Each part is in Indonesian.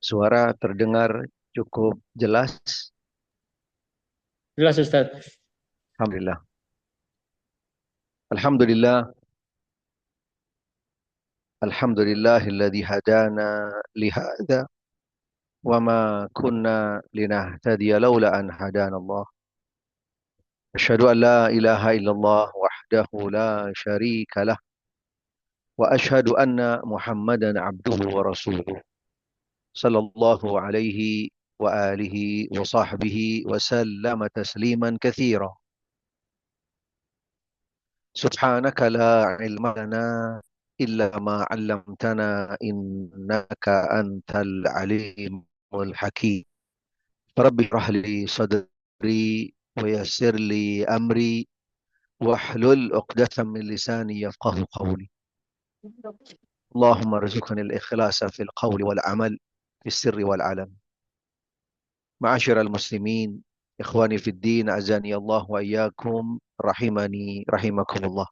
Suara terdengar cukup jelas. Jelas Ustaz. Alhamdulillah. Alhamdulillah. Alhamdulillahilladzi hadana lihada wa ma kunna linahtadiya laula an hadana Allah. Asyhadu an la ilaha illallah wahdahu la syarika lah wa asyhadu anna Muhammadan abduhu wa rasuluh. Sallallahu alaihi wa alihi wa sahbihi wa sallama tasliman katsira. Subhanaka la ilma lana illa ma 'allamtana innaka antal alimul hakim. Rabbi shrah li sadri wa yassir li amri wahlul 'uqdatam min lisani yafqahu qawli. Allahumma rzuqni al-ikhlasa fil qawli wal amal fis sirri wal alam. Ma'asyiral muslimin, ikhwani fid din, azani Allah wa iyyakum, rahimani rahimakumullah.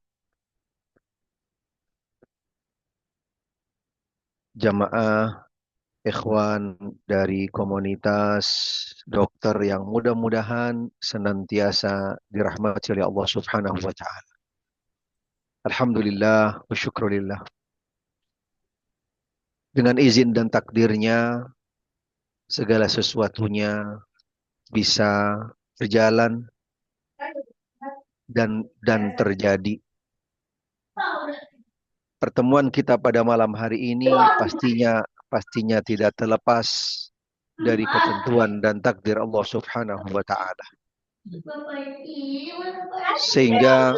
Jamaah ikhwan dari komunitas dokter yang mudah-mudahan senantiasa dirahmati oleh Allah Subhanahu wa taala. Alhamdulillah wa syukrulillah. Dengan izin dan takdirnya segala sesuatunya bisa berjalan dan terjadi. Pertemuan kita pada malam hari ini pastinya tidak terlepas dari ketentuan dan takdir Allah Subhanahu wa taala. Sehingga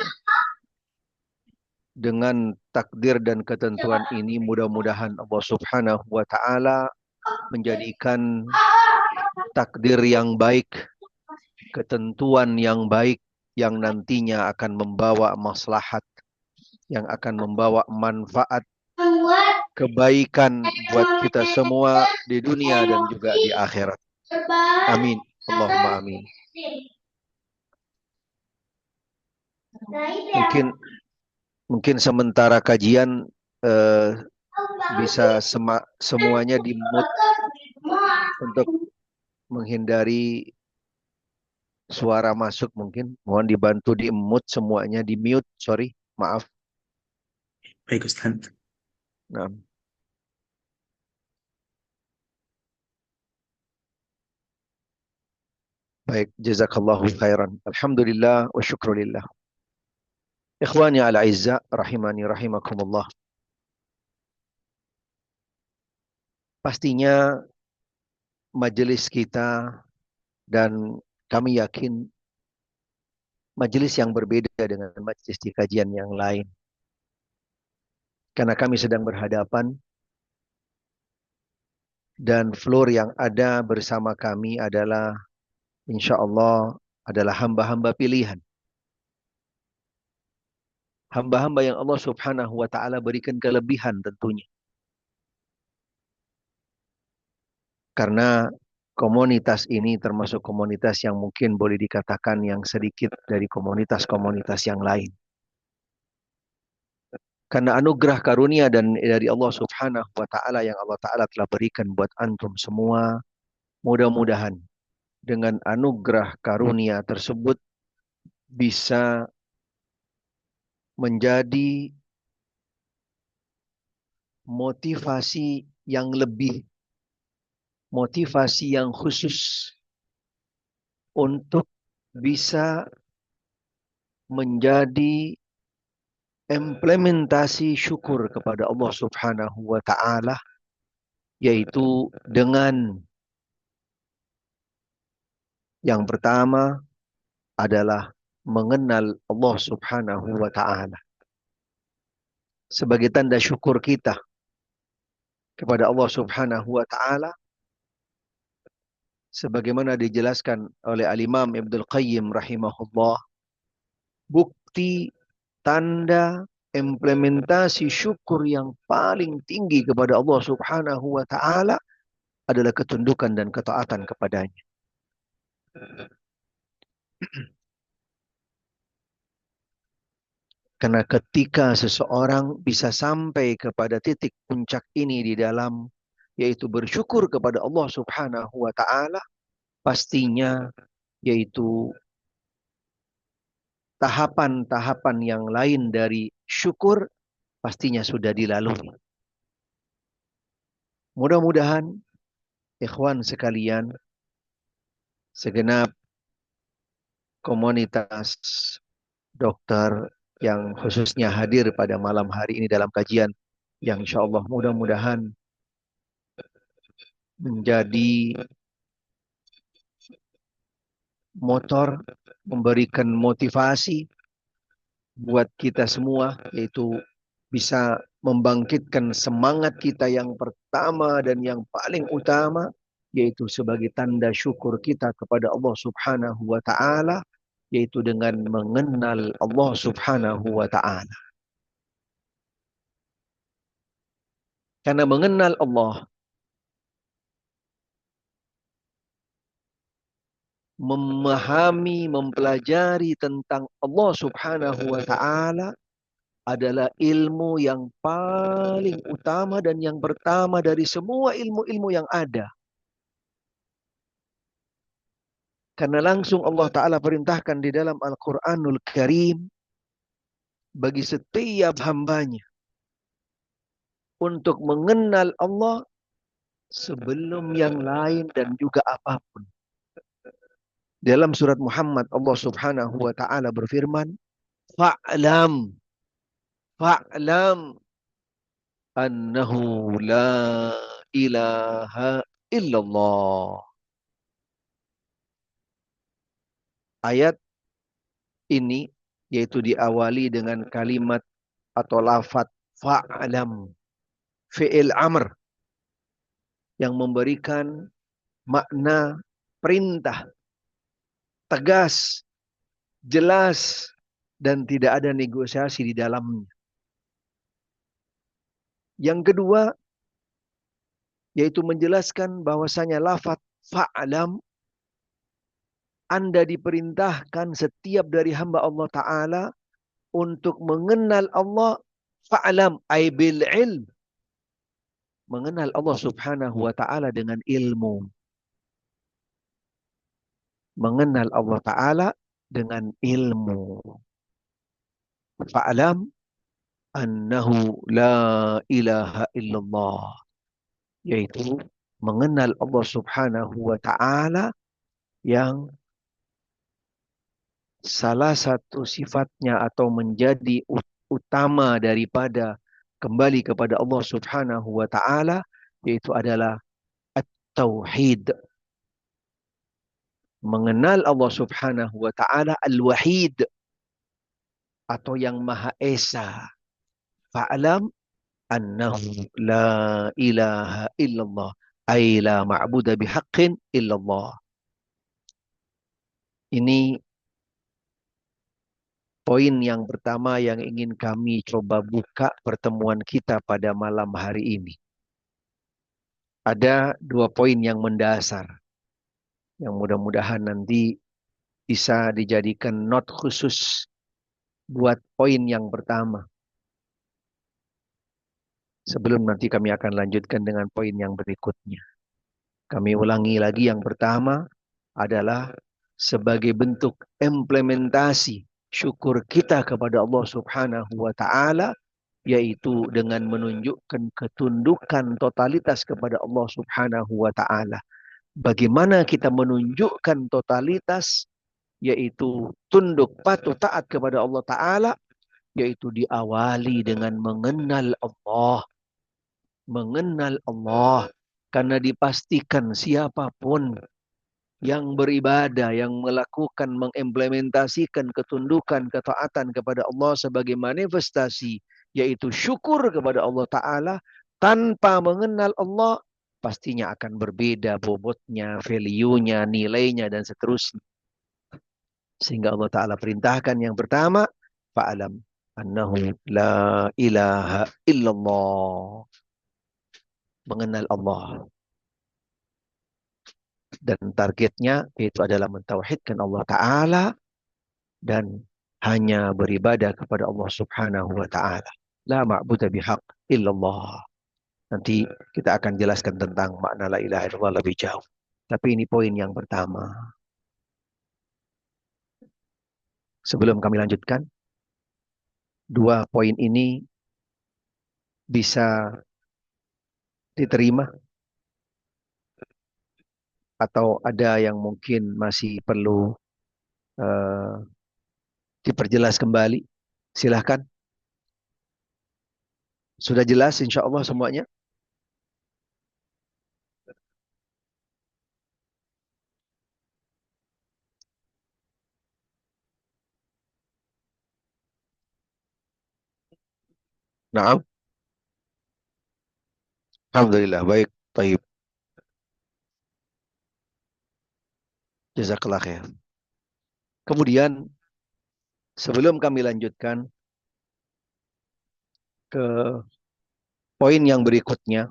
dengan takdir dan ketentuan ini mudah-mudahan Allah Subhanahu wa taala menjadikan takdir yang baik, ketentuan yang baik yang nantinya akan membawa maslahat, yang akan membawa manfaat, kebaikan buat kita semua di dunia dan juga di akhirat. Amin. Allahumma amin. Mungkin sementara kajian bisa semuanya di mute untuk menghindari suara masuk mungkin. Mohon dibantu di mute semuanya, di mute, sorry, maaf. Baik Ustaz. Nah. Baik, jazakallahu khairan. Alhamdulillah wa syukrulillah. Ikhwani al-aizza rahimani rahimakumullah. Pastinya majelis kita dan kami yakin majelis yang berbeda dengan majelis di kajian yang lain. Karena kami sedang berhadapan dan floor yang ada bersama kami adalah insya Allah adalah hamba-hamba pilihan. Hamba-hamba yang Allah Subhanahu wa ta'ala berikan kelebihan tentunya. Karena komunitas ini termasuk komunitas yang mungkin boleh dikatakan yang sedikit dari komunitas-komunitas yang lain. Karena anugerah karunia dan dari Allah Subhanahu wa taala yang Allah taala telah berikan buat antum semua, mudah-mudahan dengan anugerah karunia tersebut bisa menjadi motivasi yang lebih, motivasi yang khusus untuk bisa menjadi implementasi syukur kepada Allah Subhanahu wa taala, yaitu dengan yang pertama adalah mengenal Allah Subhanahu wa taala. Sebagai tanda syukur kita kepada Allah Subhanahu wa taala, sebagaimana dijelaskan oleh Al-Imam Ibnul Qayyim rahimahullah, bukti tanda implementasi syukur yang paling tinggi kepada Allah Subhanahu wa taala adalah ketundukan dan ketaatan kepadanya. Karena ketika seseorang bisa sampai kepada titik puncak ini di dalam yaitu bersyukur kepada Allah Subhanahu wa taala, pastinya yaitu tahapan-tahapan yang lain dari syukur pastinya sudah dilalui. Mudah-mudahan ikhwan sekalian, segenap komunitas dokter yang khususnya hadir pada malam hari ini dalam kajian yang insya Allah mudah-mudahan menjadi motor, memberikan motivasi buat kita semua, yaitu bisa membangkitkan semangat kita yang pertama dan yang paling utama, yaitu sebagai tanda syukur kita kepada Allah Subhanahu wa taala, yaitu dengan mengenal Allah Subhanahu wa taala. Karena mengenal Allah, memahami, mempelajari tentang Allah Subhanahu wa taala adalah ilmu yang paling utama dan yang pertama dari semua ilmu-ilmu yang ada. Karena langsung Allah Ta'ala perintahkan di dalam Al-Quranul Karim bagi setiap hambanya untuk mengenal Allah sebelum yang lain dan juga apapun. Dalam surat Muhammad Allah Subhanahu wa taala berfirman, "Fa'lam annahu la ilaha illallah." Ayat ini yaitu diawali dengan kalimat atau lafaz fa'lam, fi'il amr yang memberikan makna perintah tegas, jelas, dan tidak ada negosiasi di dalamnya. Yang kedua, yaitu menjelaskan bahwasanya lafaz fa'lam, Anda diperintahkan setiap dari hamba Allah Ta'ala untuk mengenal Allah, fa'lam, ay bil ilm. Mengenal Allah Subhanahu wa Ta'ala dengan ilmu. Mengenal Allah Ta'ala dengan ilmu. Fa'lam annahu la ilaha illallah. Yaitu mengenal Allah Subhanahu wa Ta'ala yang salah satu sifatnya atau menjadi utama daripada kembali kepada Allah Subhanahu wa taala, yaitu adalah at-tauhid. Mengenal Allah Subhanahu wa taala al-wahid atau yang Maha Esa. Fa'lam annahu la ilaha illallah, ay la ma'budu bihaqqin illallah. Ini poin yang pertama yang ingin kami coba buka pertemuan kita pada malam hari ini. Ada dua poin yang mendasar, yang mudah-mudahan nanti bisa dijadikan not khusus buat poin yang pertama. Sebelum nanti kami akan lanjutkan dengan poin yang berikutnya. Kami ulangi lagi, yang pertama adalah sebagai bentuk implementasi syukur kita kepada Allah Subhanahu wa taala, yaitu dengan menunjukkan ketundukan totalitas kepada Allah Subhanahu wa taala. Bagaimana kita menunjukkan totalitas, yaitu tunduk patuh taat kepada Allah taala, yaitu diawali dengan mengenal Allah. Mengenal Allah, karena dipastikan siapapun yang beribadah, yang melakukan, mengimplementasikan ketundukan, ketaatan kepada Allah sebagai manifestasi, yaitu syukur kepada Allah Ta'ala, tanpa mengenal Allah, pastinya akan berbeda bobotnya, value-nya, nilainya, dan seterusnya. Sehingga Allah Ta'ala perintahkan yang pertama, fa'alam annahu la ilaha illallah. Mengenal Allah. Dan targetnya itu adalah mentauhidkan Allah Ta'ala dan hanya beribadah kepada Allah Subhanahu wa Ta'ala. La ma'budu bihaq illallah. Nanti kita akan jelaskan tentang makna la ilaha illallah lebih jauh. Tapi ini poin yang pertama. Sebelum kami lanjutkan, dua poin ini bisa diterima atau ada yang mungkin masih perlu eh, diperjelas kembali. Silahkan. Sudah jelas insya Allah semuanya? Naam. Alhamdulillah. Baik. Taib. Jazakallah khair. Kemudian sebelum kami lanjutkan ke poin yang berikutnya,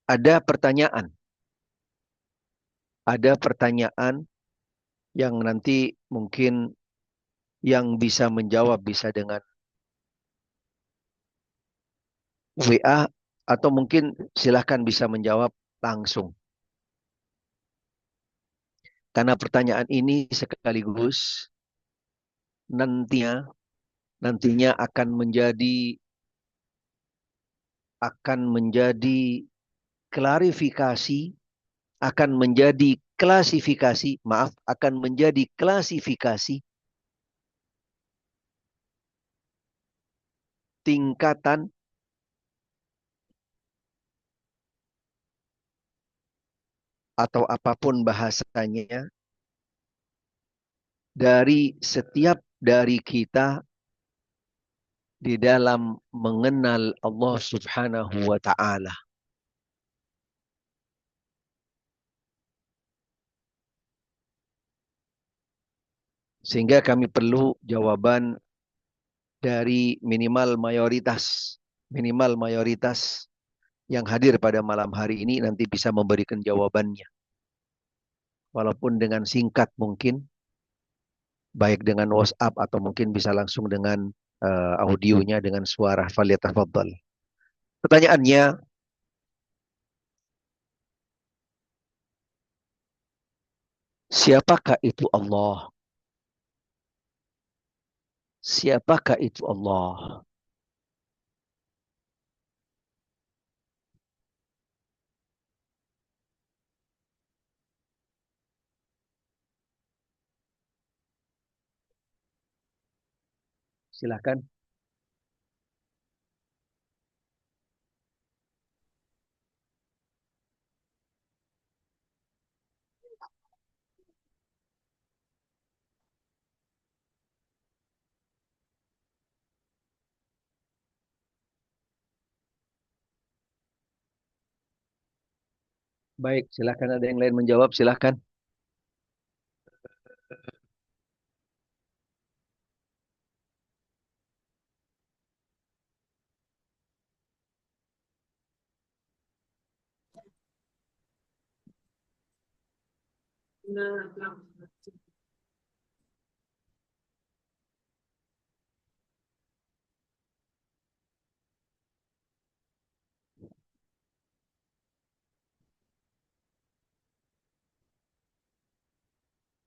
ada pertanyaan. Ada pertanyaan yang nanti mungkin yang bisa menjawab bisa dengan WA atau mungkin silahkan bisa menjawab langsung. Karena pertanyaan ini sekaligus nantinya nantinya akan menjadi klarifikasi, akan menjadi klasifikasi, maaf, akan menjadi klasifikasi tingkatan atau apapun bahasanya dari setiap dari kita di dalam mengenal Allah Subhanahu wa taala. Sehingga kami perlu jawaban dari minimal mayoritas yang hadir pada malam hari ini nanti bisa memberikan jawabannya. Walaupun dengan singkat mungkin, baik dengan WhatsApp atau mungkin bisa langsung dengan audionya dengan suara. Falyatafaddal. Pertanyaannya, siapakah itu Allah? Siapakah itu Allah? Silahkan. Baik, silahkan ada yang lain menjawab, silahkan.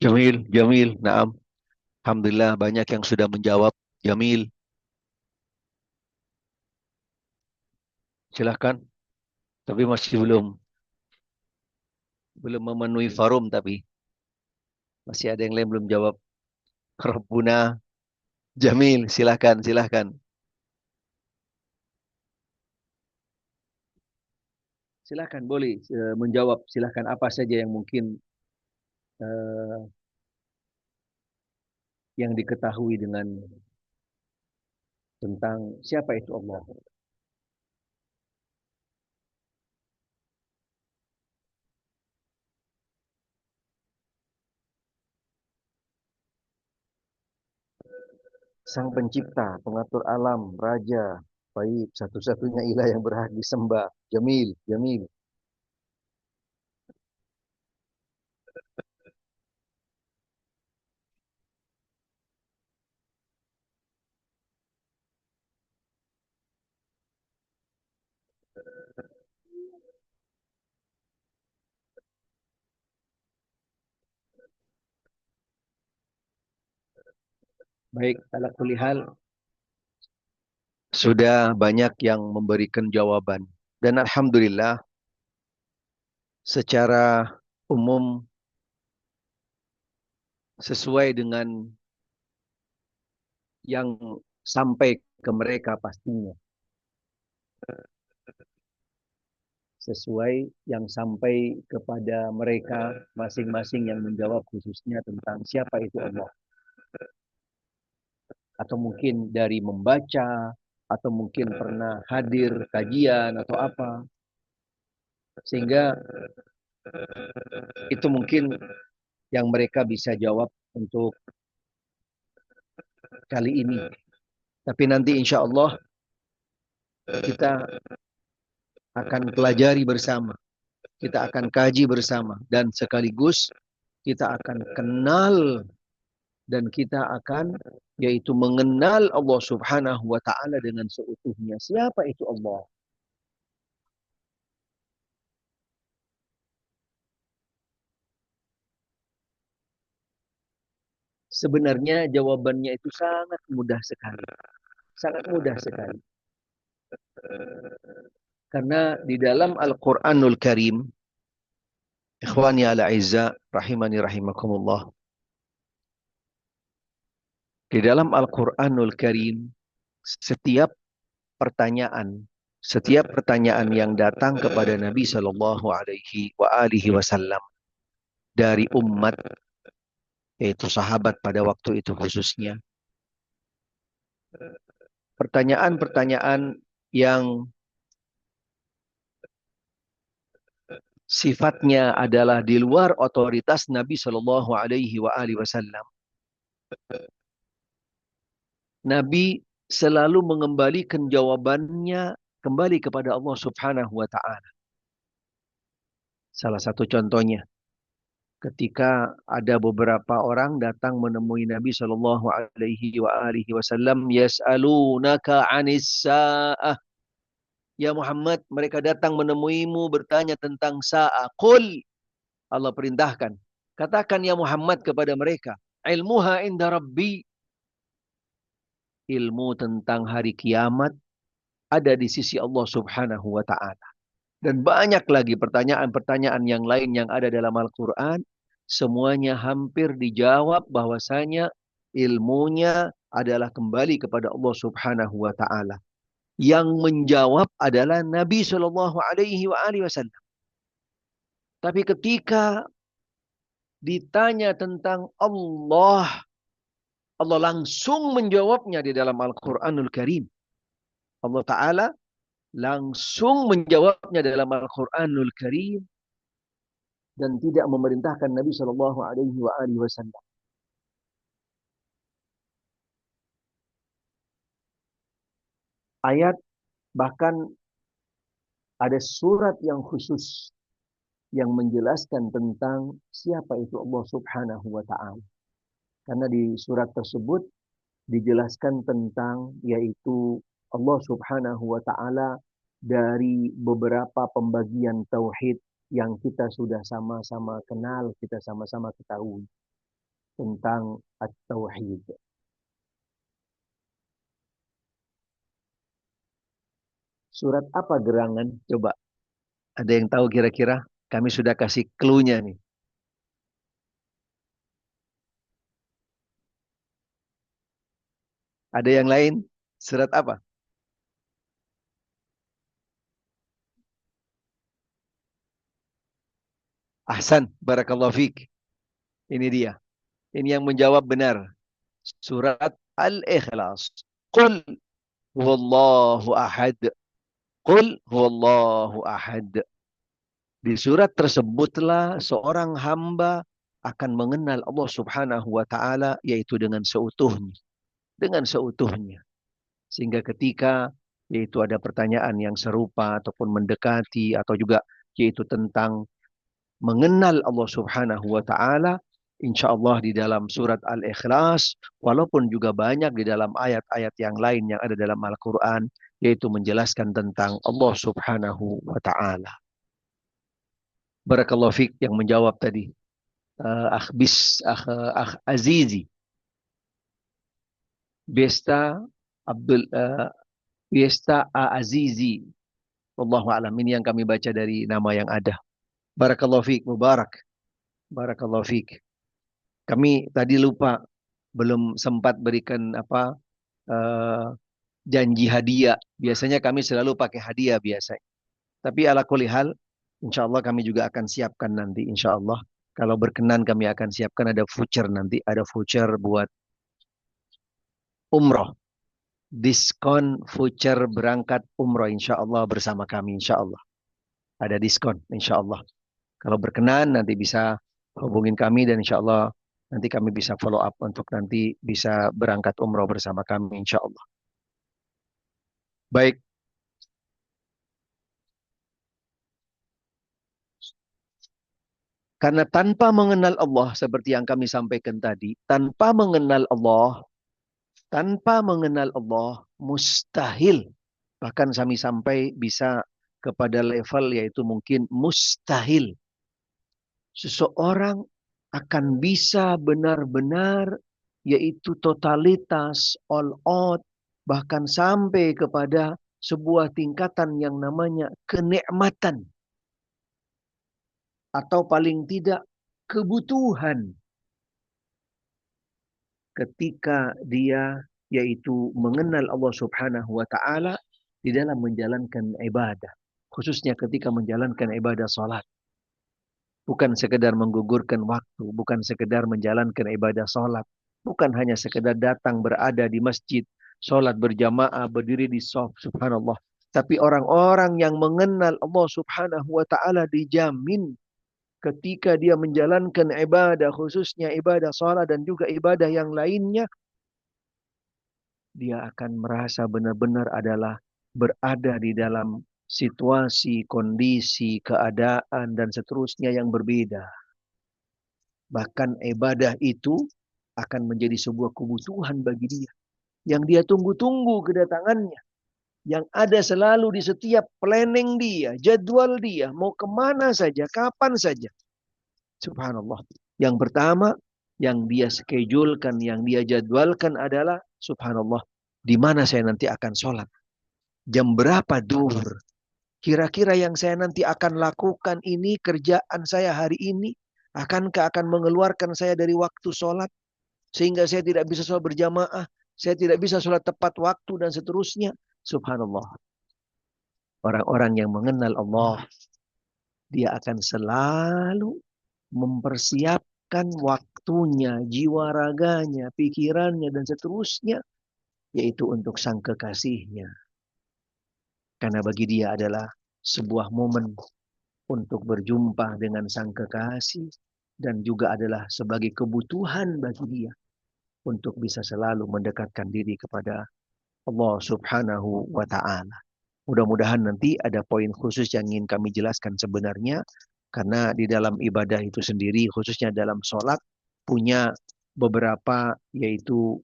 Jamil, Jamil, naam. Alhamdulillah banyak yang sudah menjawab. Jamil, silahkan. Tapi masih belum memenuhi forum tapi masih ada yang lain belum jawab. Rabbuna, Jamil, silahkan, silahkan. Silahkan boleh menjawab. Silahkan apa saja yang mungkin eh, yang diketahui dengan tentang siapa itu Allah. Sang pencipta, pengatur alam, raja, Baik, satu-satunya ilah yang berhak disembah. Jamil, jamil. Baik, ala kulli hal sudah banyak yang memberikan jawaban. Dan alhamdulillah secara umum sesuai dengan yang sampai ke mereka pastinya. Sesuai yang sampai kepada mereka masing-masing yang menjawab khususnya tentang siapa itu Allah. Atau mungkin dari membaca, atau mungkin pernah hadir kajian atau apa. Sehingga itu mungkin yang mereka bisa jawab untuk kali ini. Tapi nanti insya Allah kita akan pelajari bersama. Kita akan kaji bersama. Dan sekaligus kita akan kenal dan kita akan yaitu mengenal Allah Subhanahu wa taala dengan seutuhnya. Siapa itu Allah? Sebenarnya jawabannya itu sangat mudah sekali. Sangat mudah sekali. Karena di dalam Al-Qur'anul Karim, ikhwani ala izza rahimani rahimakumullah. Di dalam Al-Qur'anul Karim, setiap pertanyaan yang datang kepada Nabi Shallallahu Alaihi Wasallam dari umat, yaitu sahabat pada waktu itu khususnya, pertanyaan-pertanyaan yang sifatnya adalah di luar otoritas Nabi Shallallahu Alaihi Wasallam. Nabi selalu mengembalikan jawabannya kembali kepada Allah Subhanahu wa taala. Salah satu contohnya ketika ada beberapa orang datang menemui Nabi Shallallahu Alaihi Wasallam, yas'alunaka 'anis sa'ah. Ya Muhammad, mereka datang menemuimu bertanya tentang sa'ah. Qul, Allah perintahkan, katakan ya Muhammad kepada mereka, ilmuha inda Rabbi. Ilmu tentang hari kiamat ada di sisi Allah Subhanahu wa taala. Dan banyak lagi pertanyaan-pertanyaan yang lain yang ada dalam Al-Quran. Semuanya hampir dijawab bahwasanya ilmunya adalah kembali kepada Allah Subhanahu wa taala. Yang menjawab adalah Nabi Shallallahu Alaihi Wasallam. Tapi ketika ditanya tentang Allah, Allah langsung menjawabnya di dalam Al-Quranul Karim. Allah Ta'ala langsung menjawabnya dalam Al-Quranul Karim dan tidak memerintahkan Nabi Shallallahu Alaihi Wasallam. Ayat bahkan ada surat yang khusus yang menjelaskan tentang siapa itu Allah Subhanahu wa taala. Karena di surat tersebut dijelaskan tentang yaitu Allah Subhanahu wa taala dari beberapa pembagian tauhid yang kita sudah sama-sama kenal, kita sama-sama ketahui tentang at-tauhid. Surat apa gerangan? Coba. Ada yang tahu kira-kira? Kami sudah kasih clue-nya nih. Ada yang lain? Surat apa? Ahsan, barakallahu fiik. Ini dia. Ini yang menjawab benar. Surat Al-Ikhlas. Qul huwallahu ahad. Qul huwallahu ahad. Di surat tersebutlah seorang hamba akan mengenal Allah Subhanahu wa taala yaitu dengan seutuhnya. Dengan seutuhnya. Sehingga ketika yaitu ada pertanyaan yang serupa ataupun mendekati atau juga yaitu tentang mengenal Allah Subhanahu wa taala, insyaallah di dalam surat Al-Ikhlas walaupun juga banyak di dalam ayat-ayat yang lain yang ada dalam Al-Qur'an yaitu menjelaskan tentang Allah Subhanahu wa taala. Barakallahu fiik yang menjawab tadi. Akh Azizi. Besta Abdul Besta A Azizi. Wallahu a'lam. Ini yang kami baca dari nama yang ada. Barakallahu fiik, Mubarak. Barakallahu fiik. Kami tadi lupa belum sempat berikan uh, janji hadiah. Biasanya kami selalu pakai hadiah biasa. Tapi ala kulli hal, insya Allah kami juga akan siapkan nanti, insya Allah. Kalau berkenan kami akan siapkan ada voucher nanti, ada voucher buat umroh. Diskon voucher berangkat umroh insya Allah bersama kami insya Allah. Ada diskon insya Allah. Kalau berkenan nanti bisa hubungin kami dan insya Allah nanti kami bisa follow up untuk nanti bisa berangkat umroh bersama kami insya Allah. Baik. Karena tanpa mengenal Allah seperti yang kami sampaikan tadi, tanpa mengenal Allah mustahil. Bahkan kami sampai bisa kepada level yaitu mungkin mustahil. Seseorang akan bisa benar-benar yaitu totalitas, all out, bahkan sampai kepada sebuah tingkatan yang namanya kenikmatan. Atau paling tidak kebutuhan ketika dia yaitu mengenal Allah Subhanahu wa taala di dalam menjalankan ibadah, khususnya ketika menjalankan ibadah salat. Bukan sekedar menggugurkan waktu, bukan sekedar menjalankan ibadah salat, bukan hanya sekedar datang berada di masjid, salat berjamaah, berdiri di shaf, subhanallah. Tapi orang-orang yang mengenal Allah Subhanahu wa taala dijamin ketika dia menjalankan ibadah, khususnya ibadah salat dan juga ibadah yang lainnya, dia akan merasa benar-benar adalah berada di dalam situasi, kondisi, keadaan, dan seterusnya yang berbeda. Bahkan ibadah itu akan menjadi sebuah kebutuhan bagi dia. Yang dia tunggu-tunggu kedatangannya. Yang ada selalu di setiap planning dia, jadwal dia, mau kemana saja, kapan saja. Subhanallah. Yang pertama, yang dia schedulekan, yang dia jadwalkan adalah, subhanallah, di mana saya nanti akan sholat. Jam berapa duhur. Kira-kira yang saya nanti akan lakukan ini, kerjaan saya hari ini, akankah akan mengeluarkan saya dari waktu sholat, sehingga saya tidak bisa sholat berjamaah, saya tidak bisa sholat tepat waktu, dan seterusnya. Subhanallah. Orang-orang yang mengenal Allah, dia akan selalu mempersiapkan waktunya, jiwa raganya, pikirannya, dan seterusnya, yaitu untuk sang kekasihnya. Karena bagi dia adalah sebuah momen untuk berjumpa dengan sang kekasih, dan juga adalah sebagai kebutuhan bagi dia untuk bisa selalu mendekatkan diri kepada Allah Subhanahu wa ta'ala. Mudah-mudahan nanti ada poin khusus yang ingin kami jelaskan sebenarnya, karena di dalam ibadah itu sendiri, khususnya dalam sholat, punya beberapa yaitu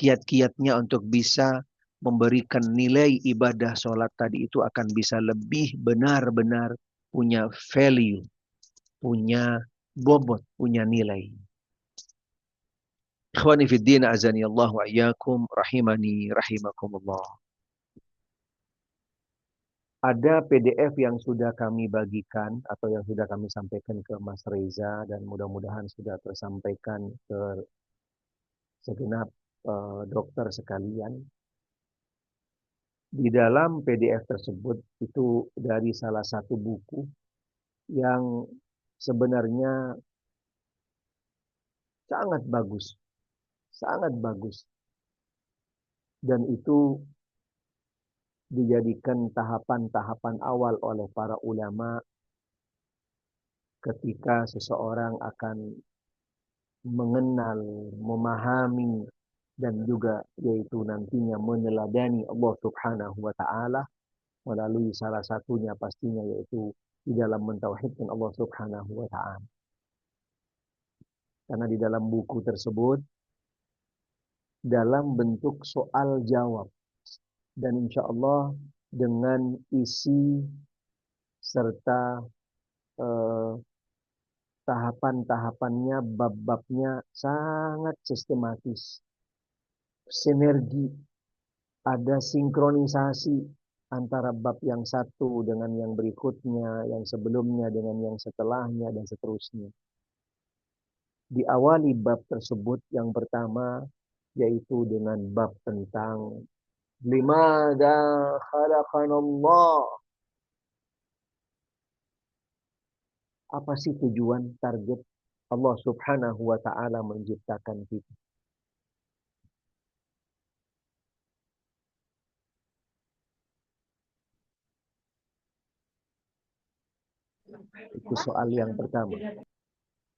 kiat-kiatnya untuk bisa memberikan nilai ibadah sholat tadi itu akan bisa lebih benar-benar punya value, punya bobot, punya nilai. Ikhwani fid din azani Allah wa iyyakum rahimani rahimakumullah. Ada PDF yang sudah kami bagikan atau yang sudah kami sampaikan ke Mas Reza, dan mudah-mudahan sudah tersampaikan ke segenap dokter sekalian. Di dalam PDF tersebut itu dari salah satu buku yang sebenarnya sangat bagus, sangat bagus. Dan itu dijadikan tahapan-tahapan awal oleh para ulama ketika seseorang akan mengenal, memahami dan juga yaitu nantinya meneladani Allah Subhanahu wa taala melalui salah satunya pastinya yaitu di dalam mentauhidkan Allah Subhanahu wa taala. Karena di dalam buku tersebut dalam bentuk soal jawab dan insya Allah dengan isi serta eh, tahapan-tahapannya, bab-babnya sangat sistematis. Sinergi, ada sinkronisasi antara bab yang satu dengan yang berikutnya, yang sebelumnya dengan yang setelahnya, dan seterusnya. Diawali bab tersebut yang pertama, yaitu dengan bab tentang Limada khalaqanallah. Apa sih tujuan target Allah Subhanahu wa taala menciptakan kita? Itu soal yang pertama.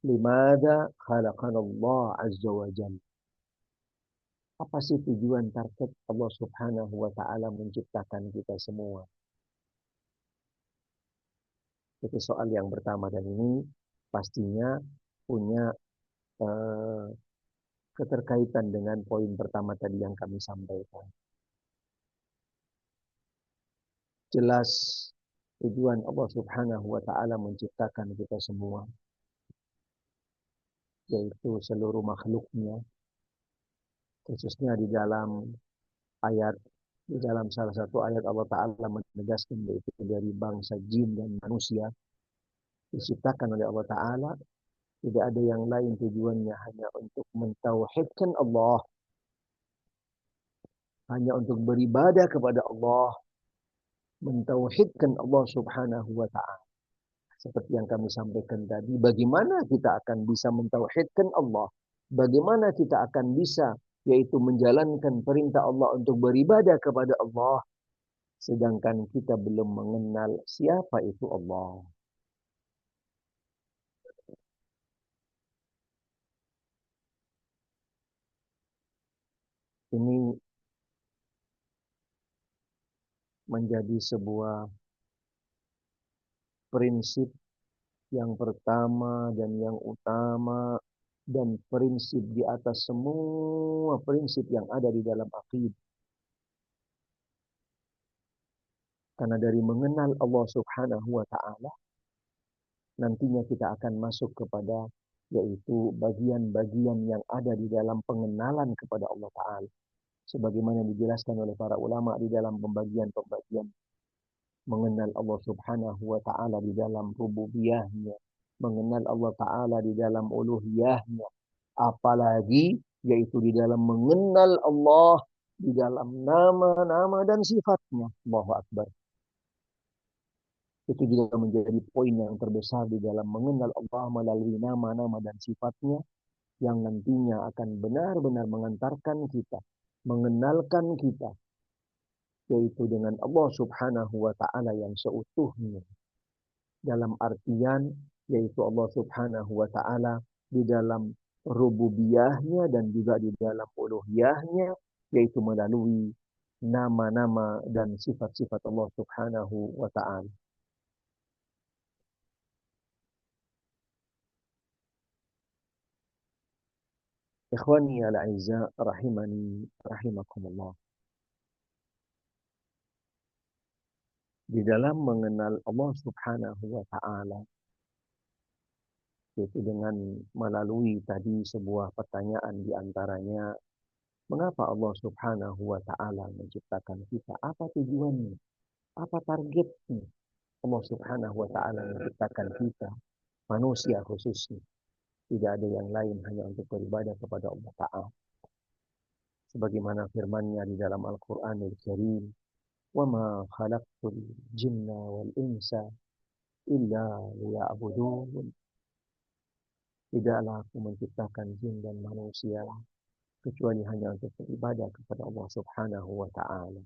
Limada khalaqanallah azza wa jalla. Apa sih tujuan target Allah Subhanahu wa taala menciptakan kita semua? Itu soal yang pertama dan ini pastinya punya eh, keterkaitan dengan poin pertama tadi yang kami sampaikan. Jelas tujuan Allah Subhanahu wa taala menciptakan kita semua yaitu seluruh makhluknya khususnya di dalam ayat di dalam salah satu ayat Allah taala menegaskan yaitu dari bangsa jin dan manusia diciptakan oleh Allah taala tidak ada yang lain tujuannya hanya untuk mentauhidkan Allah, hanya untuk beribadah kepada Allah, mentauhidkan Allah Subhanahu wa taala. Seperti yang kami sampaikan tadi, bagaimana kita akan bisa mentauhidkan Allah? Bagaimana kita akan bisa yaitu menjalankan perintah Allah untuk beribadah kepada Allah sedangkan kita belum mengenal siapa itu Allah. Ini menjadi sebuah prinsip yang pertama dan yang utama dan prinsip di atas semua prinsip yang ada di dalam akidah. Karena dari mengenal Allah Subhanahu wa taala nantinya kita akan masuk kepada yaitu bagian-bagian yang ada di dalam pengenalan kepada Allah taala. Sebagaimana dijelaskan oleh para ulama di dalam pembagian-pembagian mengenal Allah Subhanahu wa taala di dalam rububiyahnya, mengenal Allah taala di dalam uluhiyahnya, apalagi yaitu di dalam mengenal Allah di dalam nama-nama dan sifatnya. Allahu Akbar. Itu juga menjadi poin yang terbesar di dalam mengenal Allah melalui nama-nama dan sifatnya yang nantinya akan benar-benar mengantarkan kita, mengenalkan kita yaitu dengan Allah Subhanahu wa taala yang seutuhnya. Dalam artian yaitu Allah Subhanahu wa taala di dalam rububiyahnya dan juga di dalam uluhiyahnya yaitu melalui nama-nama dan sifat-sifat Allah Subhanahu wa taala. Ikhwani al-a'izza rahimani rahimakumullah. Di dalam mengenal Allah Subhanahu wa taala yaitu dengan melalui tadi sebuah pertanyaan di antaranya mengapa Allah Subhanahu wa taala menciptakan kita? Apa tujuannya? Apa targetnya? Allah Subhanahu wa taala menciptakan kita, manusia khususnya. Tidak ada yang lain hanya untuk beribadah kepada Allah taala. Sebagaimana firman-Nya di dalam Al-Qur'anul Karim, "Wa ma khalaqtul jinna wal insa illa liya'budun." Tidaklah aku menciptakan jin dan manusia kecuali hanya untuk beribadah kepada Allah Subhanahu wa taala.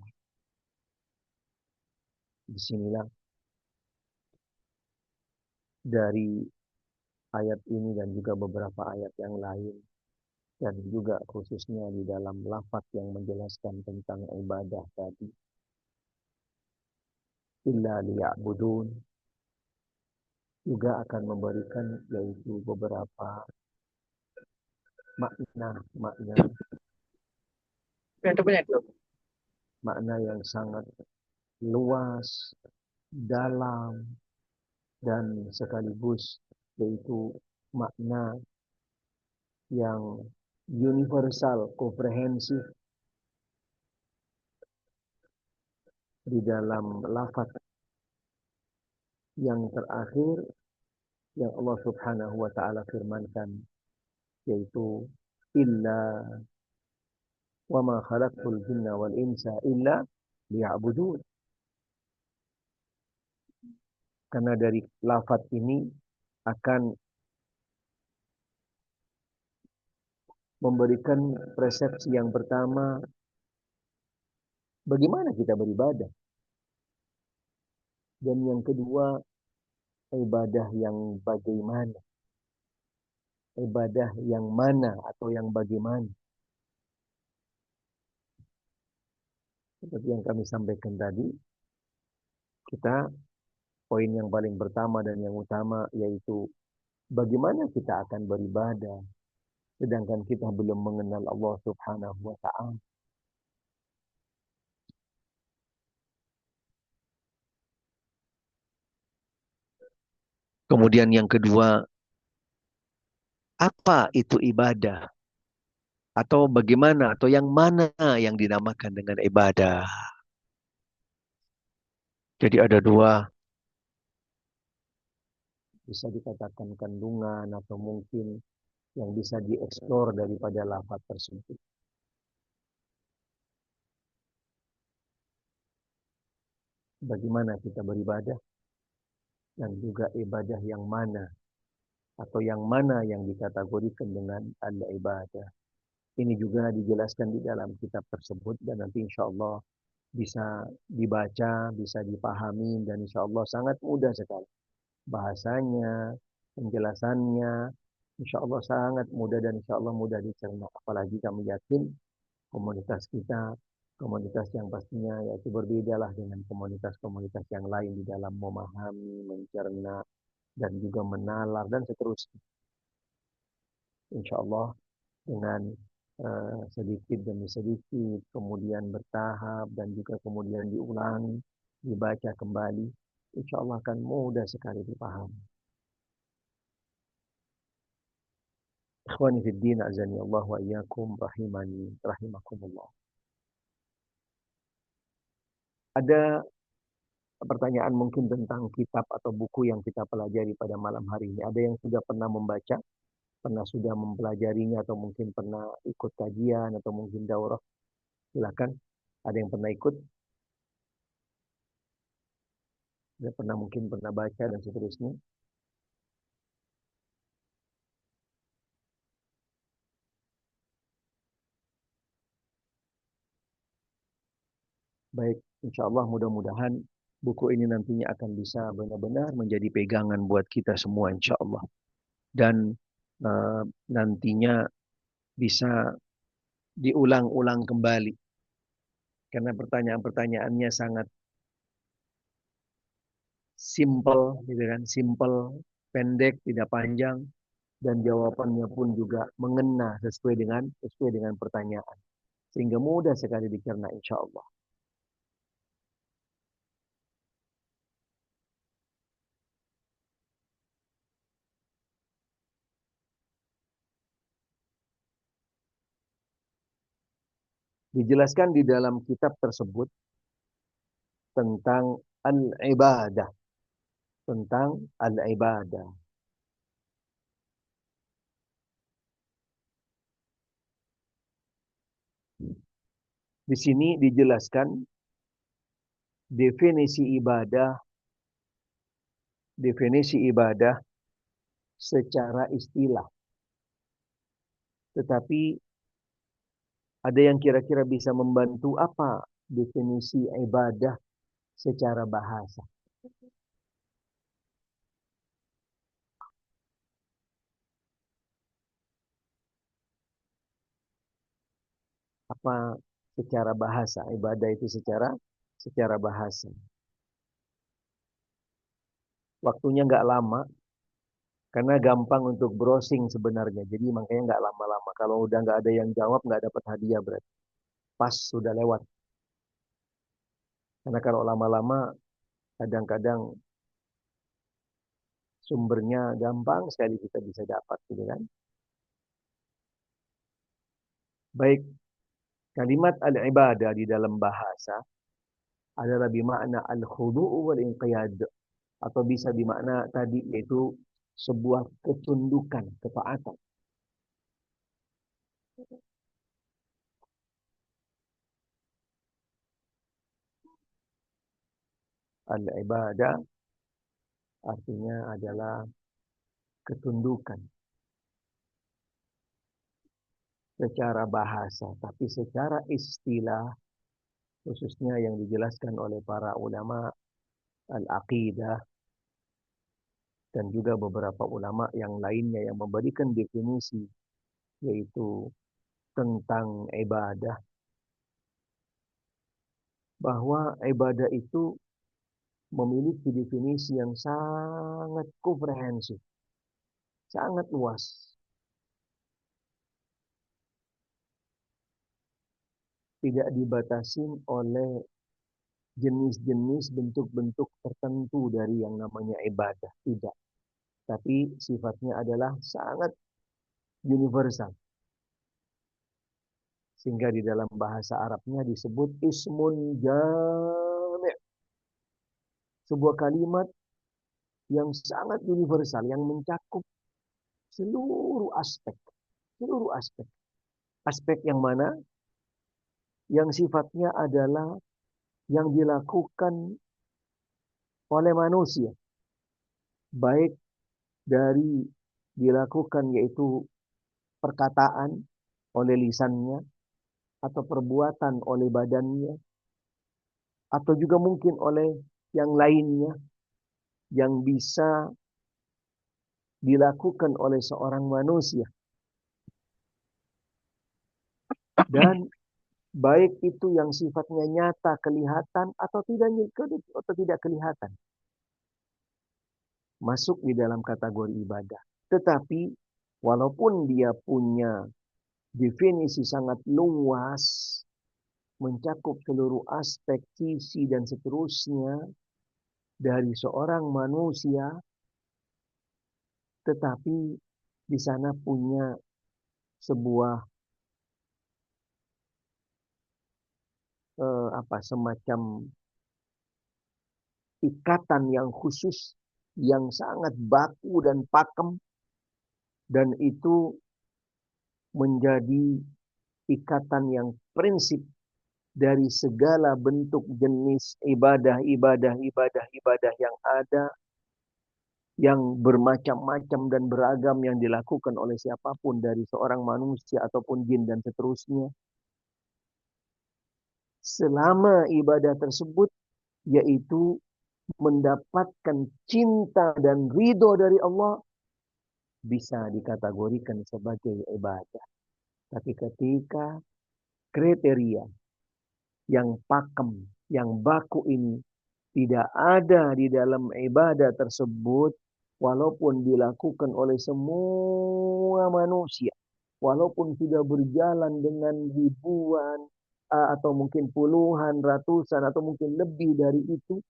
Disinilah dari ayat ini dan juga beberapa ayat yang lain dan juga khususnya di dalam lafaz yang menjelaskan tentang ibadah tadi, illa liya'budun, juga akan memberikan yaitu beberapa makna makna yang sangat luas, dalam, dan sekaligus yaitu makna yang universal, komprehensif di dalam lafaz yang terakhir yang Allah Subhanahu wa taala firmankan, yaitu illa wa ma khalaqtul jinna wal insa illa liya'budun. Karena dari lafaz ini akan memberikan persepsi yang pertama, bagaimana kita beribadah, dan yang kedua, ibadah yang bagaimana, ibadah yang mana atau yang bagaimana. Seperti yang kami sampaikan tadi, kita poin yang paling pertama dan yang utama yaitu bagaimana kita akan beribadah sedangkan kita belum mengenal Allah Subhanahu wa taala. Kemudian yang kedua, apa itu ibadah? Atau bagaimana atau yang mana yang dinamakan dengan ibadah? Jadi ada dua, bisa dikatakan kandungan atau mungkin yang bisa dieksplor daripada lafaz tersebut. Bagaimana kita beribadah dan juga ibadah yang mana atau yang mana yang dikategorikan dengan al-ibadah. Ini juga dijelaskan di dalam kitab tersebut dan nanti insya Allah bisa dibaca, bisa dipahami dan insya Allah sangat mudah sekali. Bahasanya, penjelasannya, insya Allah sangat mudah dan insya Allah mudah dicerna. Apalagi kami yakin komunitas kita, komunitas yang pastinya yaitu berbedalah dengan komunitas-komunitas yang lain di dalam memahami, mencerna, dan juga menalar dan seterusnya. Insya Allah dengan sedikit demi sedikit, kemudian bertahap dan juga kemudian diulangi, dibaca kembali, insya Allah akan mudah sekali dipahami. Ikhwani fid din, azani Allah wa iyyakum, rahimani rahimakumullah. Ada pertanyaan mungkin tentang kitab atau buku yang kita pelajari pada malam hari ini. Ada yang sudah pernah membaca, pernah sudah mempelajarinya atau mungkin pernah ikut kajian atau mungkin daurah? Silakan. Ada yang pernah ikut? Ada pernah mungkin pernah baca dan seterusnya? Baik, insya Allah mudah-mudahan buku ini nantinya akan bisa benar-benar menjadi pegangan buat kita semua insya Allah. Dan nantinya bisa diulang-ulang kembali. Karena pertanyaan-pertanyaannya sangat simple, gitu kan? Simple, pendek, tidak panjang, dan jawabannya pun juga mengena sesuai dengan pertanyaan. Sehingga mudah sekali dicerna insya Allah. Dijelaskan di dalam kitab tersebut tentang al-ibadah. Tentang al-ibadah. Di sini dijelaskan definisi ibadah secara istilah. Tetapi ada yang kira-kira bisa membantu apa definisi ibadah secara bahasa? apa secara bahasa. Ibadah itu secara bahasa. Waktunya nggak lama, karena gampang untuk browsing sebenarnya. Jadi makanya nggak lama-lama. Kalau udah nggak ada yang jawab, nggak dapat hadiah berarti. Pas sudah lewat. Karena kalau lama-lama, kadang-kadang sumbernya gampang sekali kita bisa dapat, gitu kan? Baik, kalimat al-ibadah di dalam bahasa adalah bermakna al-khudu'u wal-inqiyad. Atau bisa dimakna tadi yaitu sebuah ketundukan, ketaatan. Al-ibadah artinya adalah ketundukan secara bahasa, tapi secara istilah, khususnya yang dijelaskan oleh para ulama al-aqidah dan juga beberapa ulama yang lainnya yang memberikan definisi, yaitu tentang ibadah, bahwa ibadah itu memiliki definisi yang sangat komprehensif, sangat luas. Tidak dibatasi oleh jenis-jenis bentuk-bentuk tertentu dari yang namanya ibadah. Tidak. Tapi sifatnya adalah sangat universal. Sehingga di dalam bahasa Arabnya disebut ismun jami'. Sebuah kalimat yang sangat universal, yang mencakup seluruh aspek. Seluruh aspek. Aspek yang mana? Yang sifatnya adalah yang dilakukan oleh manusia. Baik dari dilakukan yaitu perkataan oleh lisannya, atau perbuatan oleh badannya, atau juga mungkin oleh yang lainnya yang bisa dilakukan oleh seorang manusia. Dan baik itu yang sifatnya nyata kelihatan atau tidak kelihatan, masuk di dalam kategori ibadah. Tetapi walaupun dia punya definisi sangat luas, mencakup seluruh aspek, sisi dan seterusnya dari seorang manusia, tetapi di sana punya sebuah semacam ikatan yang khusus, yang sangat baku dan pakem, dan itu menjadi ikatan yang prinsip dari segala bentuk jenis ibadah yang ada, yang bermacam-macam dan beragam yang dilakukan oleh siapapun dari seorang manusia ataupun jin dan seterusnya. Selama ibadah tersebut yaitu mendapatkan cinta dan ridho dari Allah, bisa dikategorikan sebagai ibadah. Tapi ketika kriteria yang pakem, yang baku ini tidak ada di dalam ibadah tersebut, walaupun dilakukan oleh semua manusia, walaupun sudah berjalan dengan ribuan atau mungkin puluhan, ratusan atau mungkin lebih dari itu,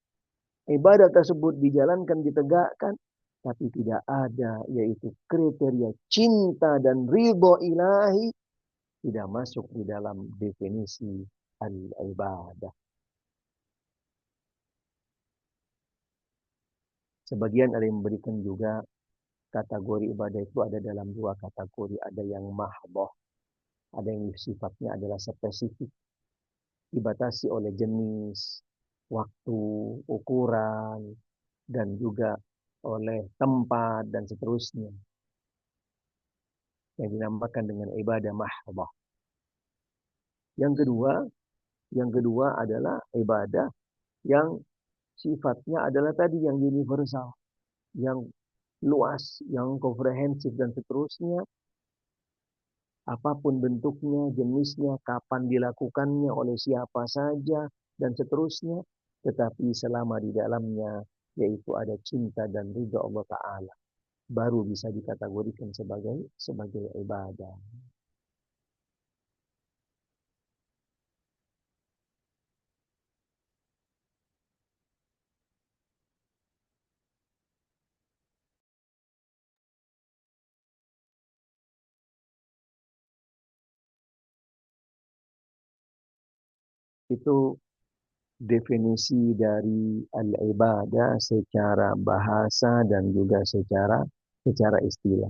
ibadah tersebut dijalankan, ditegakkan, tapi tidak ada yaitu kriteria cinta dan ridho ilahi, tidak masuk di dalam definisi al-ibadah. Sebagian ada yang memberikan juga kategori ibadah itu ada dalam dua kategori. Ada yang mahdoh, ada yang sifatnya adalah spesifik, dibatasi oleh jenis, waktu, ukuran, dan juga oleh tempat dan seterusnya, yang dinamakan dengan ibadah mahdoh. Yang kedua adalah ibadah yang sifatnya adalah tadi yang universal, yang luas, yang komprehensif dan seterusnya, apapun bentuknya, jenisnya, kapan dilakukannya, oleh siapa saja, dan seterusnya. Tetapi selama di dalamnya, yaitu ada cinta dan ridha Allah Ta'ala, baru bisa dikategorikan sebagai ibadah. Itu definisi dari al-ibadah secara bahasa dan juga secara istilah.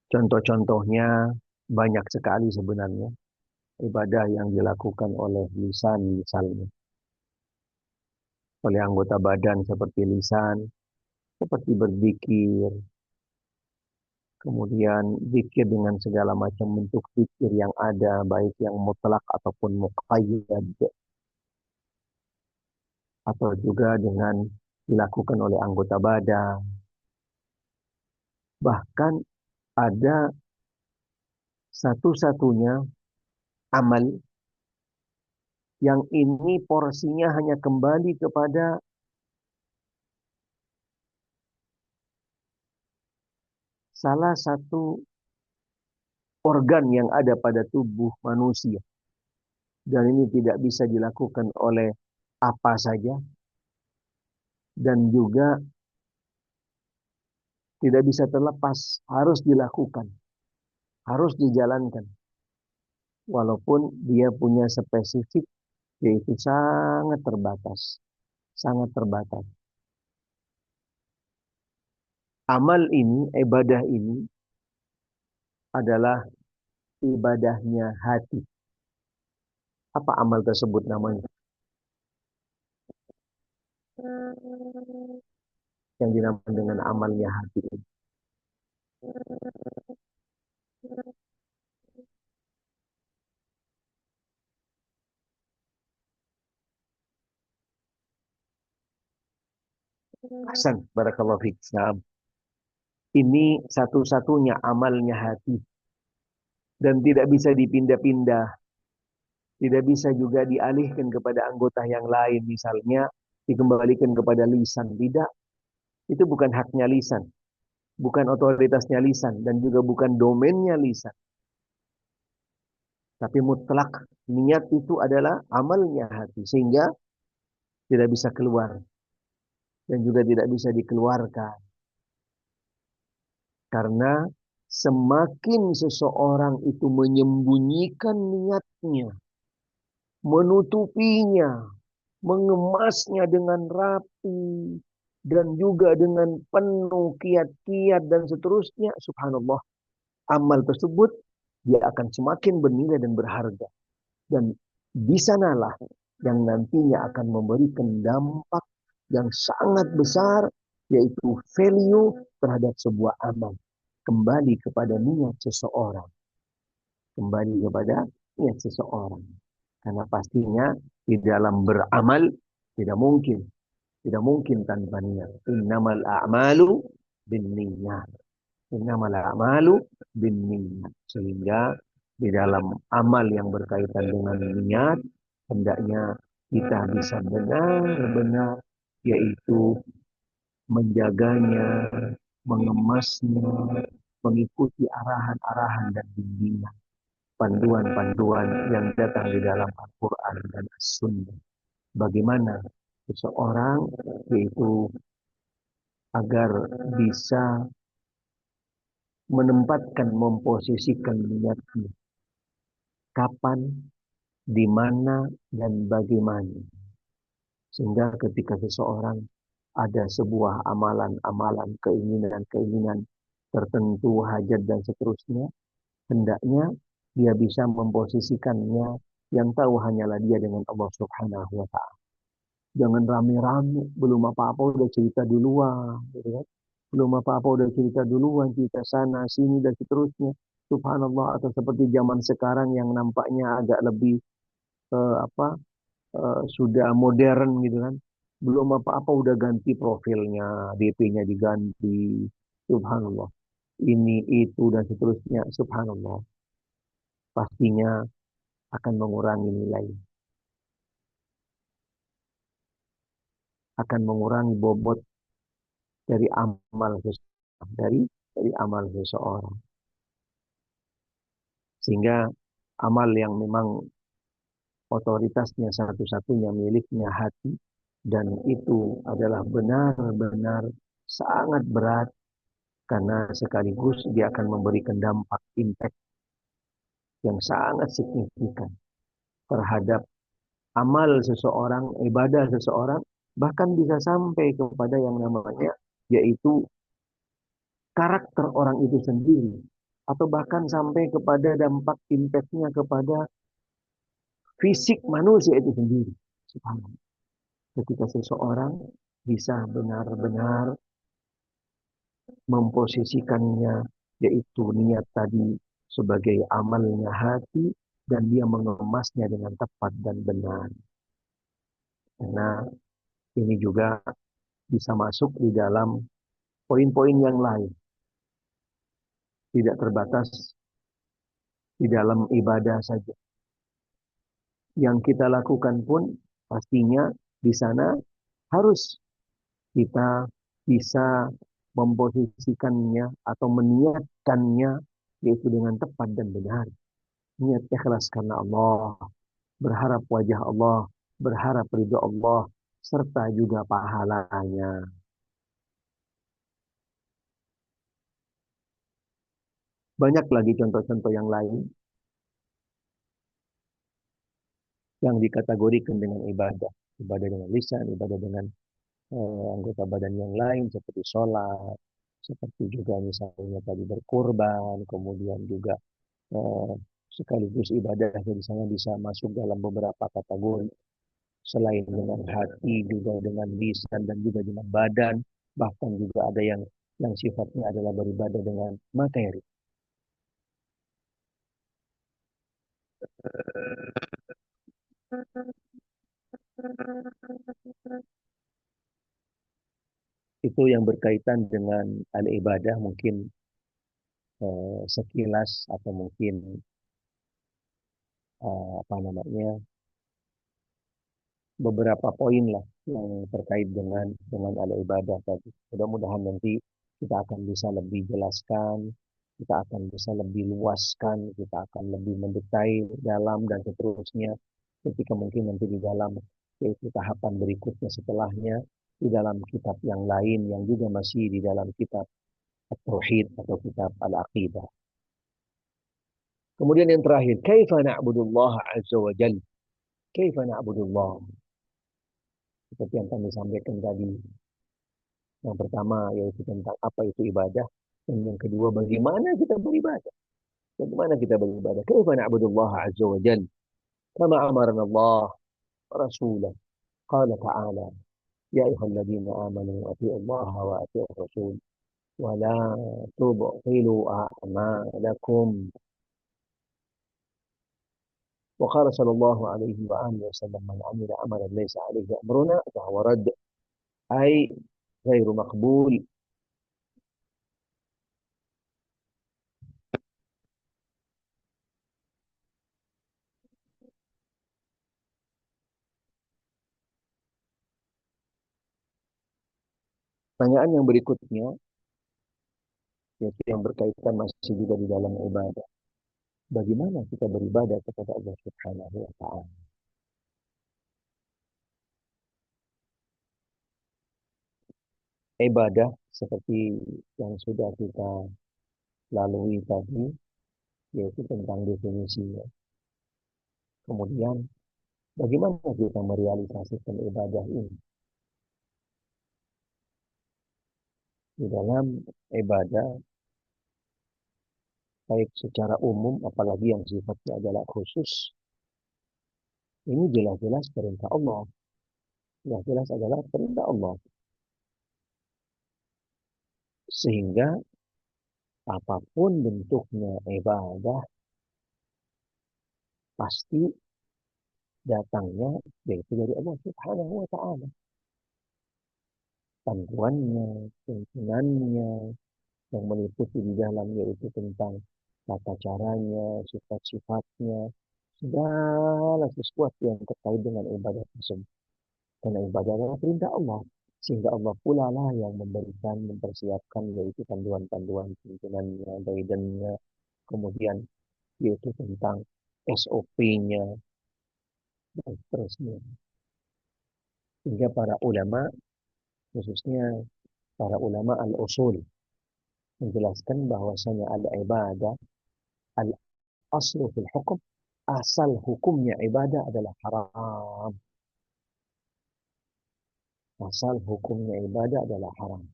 Contoh-contohnya banyak sekali sebenarnya. Ibadah yang dilakukan oleh lisan misalnya. Oleh anggota badan seperti lisan, seperti berzikir, kemudian zikir dengan segala macam bentuk zikir yang ada, baik yang mutlak ataupun muqayyad, atau juga dengan dilakukan oleh anggota badan. Bahkan ada satu-satunya amal yang ini porsinya hanya kembali kepada salah satu organ yang ada pada tubuh manusia. Dan ini tidak bisa dilakukan oleh apa saja. Dan juga tidak bisa terlepas. Harus dilakukan. Harus dijalankan. Walaupun dia punya spesifik, yaitu sangat terbatas. Sangat terbatas. Amal ini, ibadah ini adalah ibadahnya hati. Apa amal tersebut namanya? Yang dinamakan dengan amalnya hati. Hasan, barakallahu fiik. Nah, ini satu-satunya amalnya hati. Dan tidak bisa dipindah-pindah. Tidak bisa juga dialihkan kepada anggota yang lain. Misalnya, dikembalikan kepada lisan. Tidak. Itu bukan haknya lisan. Bukan otoritasnya lisan. Dan juga bukan domainnya lisan. Tapi mutlak niat itu adalah amalnya hati. Sehingga tidak bisa keluar. Dan juga tidak bisa dikeluarkan. Karena semakin seseorang itu menyembunyikan niatnya, menutupinya, mengemasnya dengan rapi, dan juga dengan penuh kiat-kiat dan seterusnya, subhanallah, amal tersebut dia akan semakin bernilai dan berharga. Dan di sanalah yang nantinya akan memberikan dampak yang sangat besar, yaitu value terhadap sebuah amal. Kembali kepada niat seseorang. Kembali kepada niat seseorang. Karena pastinya di dalam beramal tidak mungkin. Tidak mungkin tanpa niat. Innamal a'malu bin niat. Innamal a'malu bin niat. Sehingga di dalam amal yang berkaitan dengan niat, hendaknya kita bisa benar-benar, yaitu menjaganya, mengemasnya, mengikuti arahan-arahan dan bimbingan, panduan-panduan yang datang di dalam Al-Quran dan As-Sunnah. Bagaimana seseorang yaitu agar bisa menempatkan, memposisikan niatnya. Kapan, di mana, dan bagaimana. Sehingga ketika seseorang ada sebuah amalan-amalan, keinginan-keinginan tertentu, hajat dan seterusnya, hendaknya dia bisa memposisikannya, yang tahu hanyalah dia dengan Allah Subhanahu wa Ta'ala. Jangan rame-rame, belum apa-apa udah cerita duluan, gitu kan? Belum apa-apa udah cerita duluan, cerita sana sini dan seterusnya. Subhanallah, atau seperti zaman sekarang yang nampaknya agak lebih apa sudah modern gitu kan. Belum apa-apa udah ganti profilnya, DP-nya diganti. Subhanallah. ini, itu, dan seterusnya. Subhanallah. Pastinya akan mengurangi nilai, akan mengurangi bobot dari amal seseorang, dari amal seseorang. Sehingga amal yang memang otoritasnya satu-satunya miliknya hati, dan itu adalah benar-benar sangat berat karena sekaligus dia akan memberikan dampak impact yang sangat signifikan terhadap amal seseorang, ibadah seseorang, bahkan bisa sampai kepada yang namanya yaitu karakter orang itu sendiri, atau bahkan sampai kepada dampak impactnya kepada fisik manusia itu sendiri. Subhanallah. Ketika seseorang bisa benar-benar memposisikannya, yaitu niat tadi sebagai amalnya hati, dan dia mengemasnya dengan tepat dan benar. Karena ini juga bisa masuk di dalam poin-poin yang lain, tidak terbatas di dalam ibadah saja. Yang kita lakukan pun pastinya di sana harus kita bisa memposisikannya atau meniatkannya, yaitu dengan tepat dan benar. Niat ikhlas karena Allah, berharap wajah Allah, berharap ridho Allah, serta juga pahalanya. Banyak lagi contoh-contoh yang lain yang dikategorikan dengan ibadah. Ibadah dengan lisan, ibadah dengan anggota badan yang lain seperti sholat, seperti juga misalnya tadi berkorban, kemudian juga eh, sekaligus ibadahnya di sana bisa masuk dalam beberapa kategori. Selain dengan hati, juga dengan lisan dan juga dengan badan, bahkan juga ada yang sifatnya adalah beribadah dengan materi. Itu yang berkaitan dengan al-ibadah mungkin sekilas atau mungkin apa namanya beberapa poin lah yang terkait dengan al-ibadah tadi. Mudah-mudahan nanti kita akan bisa lebih jelaskan, kita akan bisa lebih luaskan, kita akan lebih mendetail dalam dan seterusnya ketika mungkin nanti di dalam yaitu tahapan berikutnya setelahnya di dalam kitab yang lain yang juga masih di dalam kitab At-Tauhid atau kitab Al-Aqidah. Kemudian yang terakhir, kaifa na'budullah azza wa jalla? Kaifa na'budullah? Seperti yang kami sampaikan tadi, yang pertama yaitu tentang apa itu ibadah, dan yang kedua bagaimana kita beribadah. Bagaimana kita beribadah? Kaifa na'budullah azza wa jalla? Kama amarna Allah wa rasulah. Qala ta'ala, ya ayyuhalladzina amanu atii'u Allah wa atii'ur rasul wa la tubtilu a'malakum. وقال صلى الله عليه وآله وسلم من عمل عملا ليس عليه أمرنا فهو رد أي غير مقبول. Pertanyaan yang berikutnya yaitu yang berkaitan masih juga di dalam ibadah. Bagaimana kita beribadah kepada Allah Subhanahu wa taala? Ibadah seperti yang sudah kita lalui tadi yaitu tentang definisinya. Kemudian bagaimana kita merealisasikan ibadah ini? Di dalam ibadah baik secara umum apalagi yang sifatnya adalah khusus, ini jelas-jelas perintah Allah. Jelas-jelas adalah perintah Allah. Sehingga apapun bentuknya ibadah pasti datangnya yaitu dari Allah Subhanahu wa taala. Panduannya, tuntunannya, yang meliputi di dalam yaitu tentang tata caranya, sifat-sifatnya, segala sesuatu yang terkait dengan ibadah tersebut. Karena ibadah adalah perintah Allah. Sehingga Allah pula lah yang memberikan, mempersiapkan yaitu panduan-panduan tuntunannya, guidance-nya, kemudian yaitu tentang SOP-nya, dan seterusnya. Sehingga para ulama, khususnya para ulama al-usul, menjelaskan bahwasanya al-ibadah, al-aslu fil hukum, asal hukumnya ibadah adalah haram. Asal hukumnya ibadah adalah haram.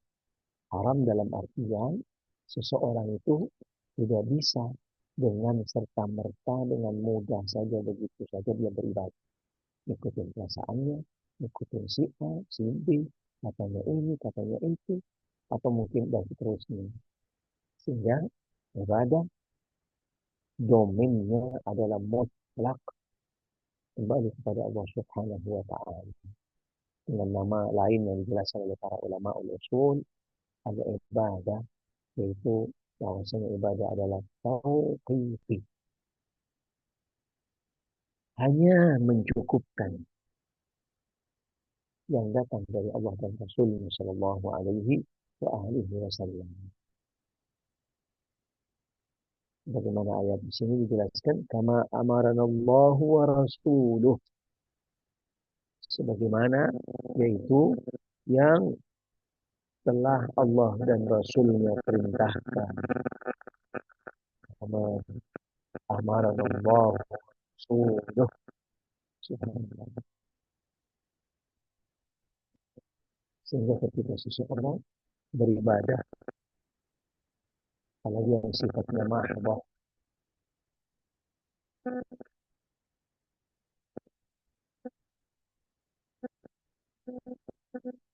Haram dalam artian seseorang itu tidak bisa dengan serta-merta, dengan mudah saja, begitu saja dia beribadah. Ikutin perasaannya, ikutin si A, si B, katanya ini, katanya itu, atau mungkin dan seterusnya. Sehingga ibadah domainnya adalah mutlak kembali kepada Allah Subhanahu wa taala. Dengan nama lain yang dijelaskan oleh para ulama usul, ada ibadah, yaitu bahwasanya ibadah adalah tauqifi, hanya mencukupkan yang datang dari Allah dan Rasulnya Shallallahu Alaihi Wasallam. Bagaimana ayat di sini dijelaskan, kama amaranallahu wa rasuluh, sebagaimana yaitu yang telah Allah dan Rasulnya perintahkan. Kama amaranallahu wa rasuluh. Subhanallah. Sehingga ketika seseorang beribadah, apalagi yang sifatnya mahdoh,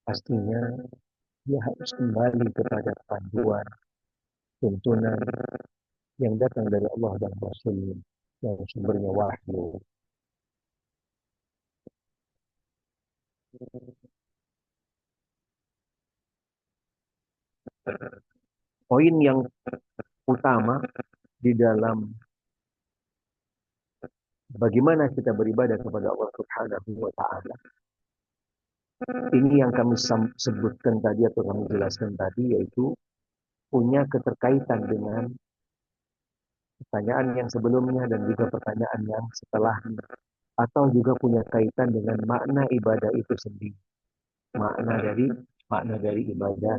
pastinya dia harus kembali kepada panduan, tuntunan yang datang dari Allah dan Rasulnya, yang sumbernya wahyu. Poin yang utama di dalam bagaimana kita beribadah kepada Allah Subhanahu wa taala, ini yang kami sebutkan tadi atau kami jelaskan tadi, yaitu punya keterkaitan dengan pertanyaan yang sebelumnya dan juga pertanyaan yang setelahnya, atau juga punya kaitan dengan makna ibadah itu sendiri, makna dari ibadah.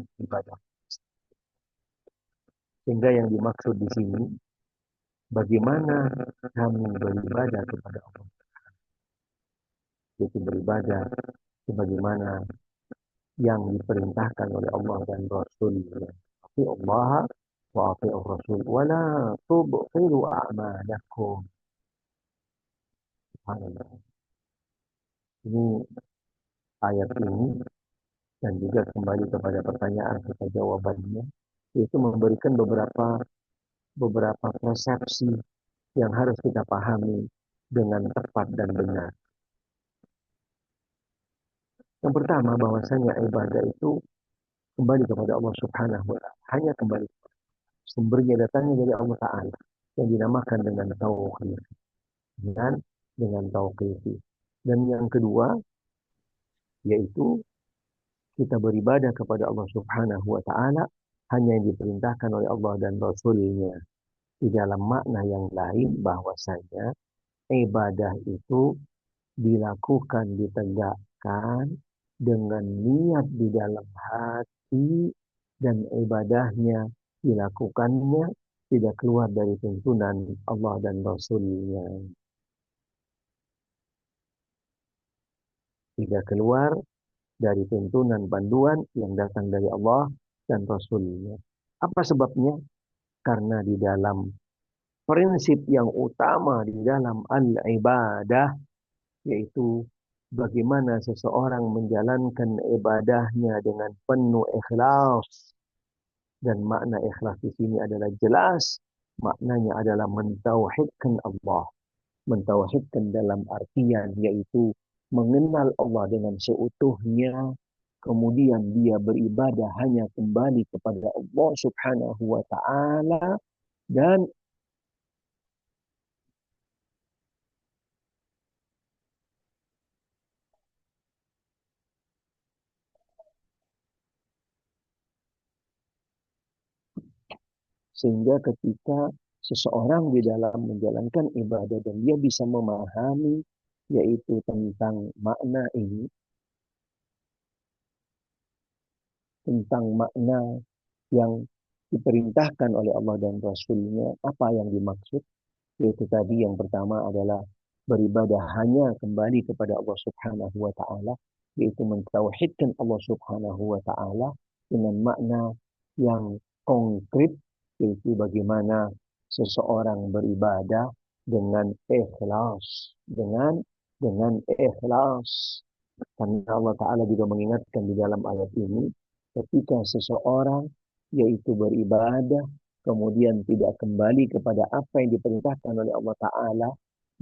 Sehingga yang dimaksud di sini, bagaimana kami beribadah kepada Allah, yaitu beribadah sebagaimana yang diperintahkan oleh Allah dan Rasul-Nya. Ati Allah wa ati Rasul wa la tubtilu a'malakum. Subhanallah. Ini ayat ini dan juga kembali kepada pertanyaan serta jawabannya, yaitu memberikan beberapa persepsi yang harus kita pahami dengan tepat dan benar. Yang pertama, bahwasanya ibadah itu kembali kepada Allah Subhanahu wa taala, hanya kembali. Sumbernya datangnya dari Allah Ta'ala, yang dinamakan dengan tauhid, dengan tauhid. Dan yang kedua, yaitu kita beribadah kepada Allah Subhanahu wa taala hanya yang diperintahkan oleh Allah dan Rasulnya. Di dalam makna yang lain, bahwasanya ibadah itu dilakukan, ditegakkan dengan niat di dalam hati, dan ibadahnya dilakukannya tidak keluar dari tuntunan Allah dan Rasulnya. Tidak keluar dari tuntunan panduan yang datang dari Allah dan Rasulnya. Apa sebabnya? Karena di dalam prinsip yang utama di dalam al-ibadah, yaitu bagaimana seseorang menjalankan ibadahnya dengan penuh ikhlas. Dan makna ikhlas di sini adalah jelas. Maknanya adalah mentauhidkan Allah. Mentauhidkan dalam artian yaitu mengenal Allah dengan seutuhnya, kemudian dia beribadah hanya kembali kepada Allah Subhanahu wa taala, dan sehingga ketika seseorang di dalam menjalankan ibadah dan dia bisa memahami yaitu tentang makna ini, tentang makna yang diperintahkan oleh Allah dan Rasulnya, apa yang dimaksud, yaitu tadi yang pertama adalah beribadah hanya kembali kepada Allah Subhanahu wa taala, yaitu mentauhidkan Allah Subhanahu wa taala dengan makna yang konkret, yaitu bagaimana seseorang beribadah dengan ikhlas, dengan ikhlas. Karena Allah Ta'ala juga mengingatkan di dalam ayat ini, ketika seseorang yaitu beribadah, kemudian tidak kembali kepada apa yang diperintahkan oleh Allah Ta'ala,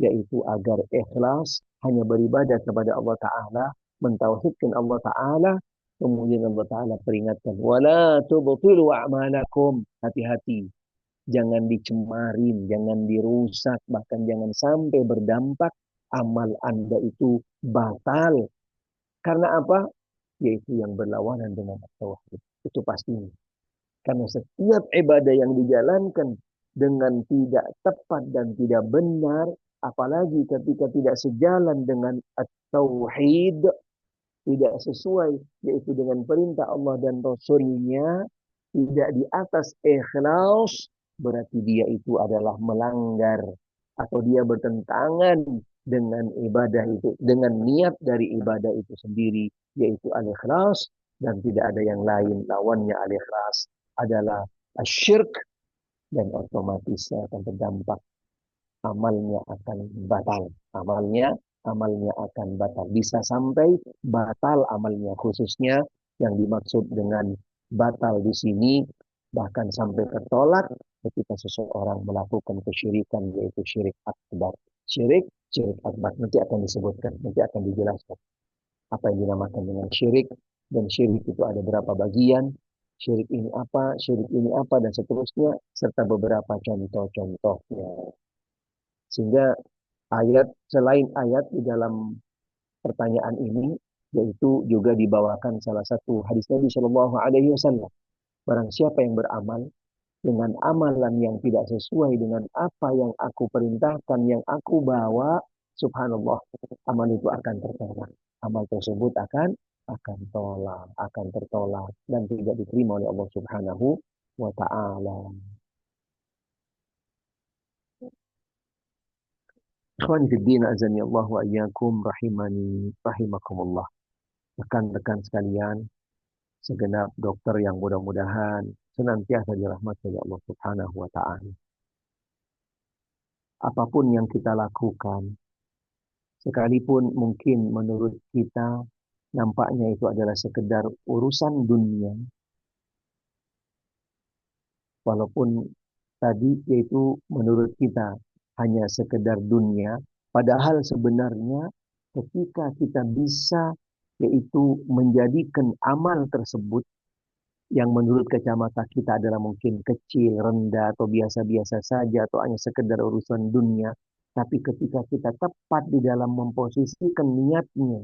yaitu agar ikhlas, hanya beribadah kepada Allah Ta'ala, mentauhidkan Allah Ta'ala, kemudian Allah Ta'ala peringatkan, وَلَا تُبْطِلُوا أَعْمَالَكُمْ, hati-hati, jangan dicemarin, jangan dirusak, bahkan jangan sampai berdampak amal Anda itu batal. Karena apa? Yaitu yang berlawanan dengan tauhid. Itu pastinya. Karena setiap ibadah yang dijalankan dengan tidak tepat dan tidak benar, apalagi ketika tidak sejalan dengan tauhid, tidak sesuai yaitu dengan perintah Allah dan Rasulnya, tidak di atas ikhlas, berarti dia itu adalah melanggar atau dia bertentangan dengan ibadah itu, dengan niat dari ibadah itu sendiri, yaitu al-ikhlas, dan tidak ada yang lain. Lawannya al-ikhlas adalah asyirk, dan otomatis akan berdampak amalnya akan batal. Amalnya akan batal. Bisa sampai batal amalnya, khususnya yang dimaksud dengan batal di sini bahkan sampai tertolak ketika seseorang melakukan kesyirikan, yaitu syirik akbar. Syirik akbar nanti akan disebutkan, nanti akan dijelaskan apa yang dinamakan dengan syirik, dan syirik itu ada berapa bagian, syirik ini apa, dan seterusnya, serta beberapa contoh-contohnya. Sehingga selain ayat di dalam pertanyaan ini, yaitu juga dibawakan salah satu hadis Nabi Shallallahu Alaihi Wasallam. Barang siapa yang beramal dengan amalan yang tidak sesuai dengan apa yang aku perintahkan, yang aku bawa, subhanallah, amal itu akan tertolak. Amal tersebut akan tertolak dan tidak diterima oleh Allah Subhanahu wa taala. Ikhwani fi din, azani Allah wa iyyakum, rahimani rahimakumullah. Rekan-rekan sekalian, segenap dokter yang mudah-mudahan senantiasa dirahmati oleh Allah Subhanahu wa taala. Apapun yang kita lakukan, sekalipun mungkin menurut kita nampaknya itu adalah sekedar urusan dunia, walaupun tadi yaitu menurut kita hanya sekedar dunia, padahal sebenarnya ketika kita bisa yaitu menjadikan amal tersebut yang menurut kacamata kita adalah mungkin kecil, rendah, atau biasa-biasa saja, atau hanya sekedar urusan dunia, tapi ketika kita tepat di dalam memposisikan niatnya,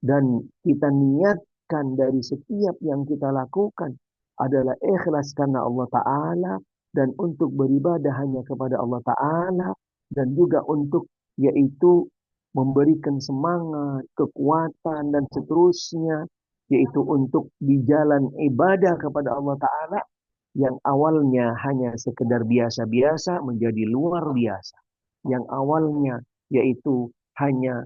dan kita niatkan dari setiap yang kita lakukan adalah ikhlas karena Allah Ta'ala, dan untuk beribadah hanya kepada Allah Ta'ala, dan juga untuk yaitu memberikan semangat, kekuatan, dan seterusnya, yaitu untuk di jalan ibadah kepada Allah Ta'ala, yang awalnya hanya sekedar biasa-biasa menjadi luar biasa. Yang awalnya yaitu hanya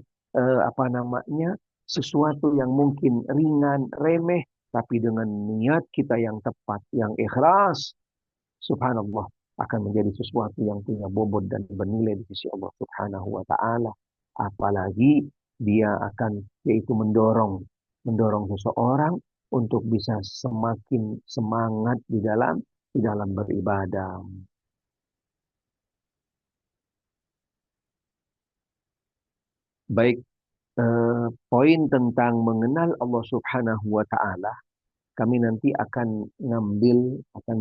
apa namanya, sesuatu yang mungkin ringan, remeh, tapi dengan niat kita yang tepat, yang ikhlas, subhanallah, akan menjadi sesuatu yang punya bobot dan bernilai di sisi Allah Subhanahu wa taala. Apalagi dia akan yaitu mendorong seseorang untuk bisa semakin semangat di dalam beribadah. Baik, poin tentang mengenal Allah Subhanahu wa Ta'ala, kami nanti akan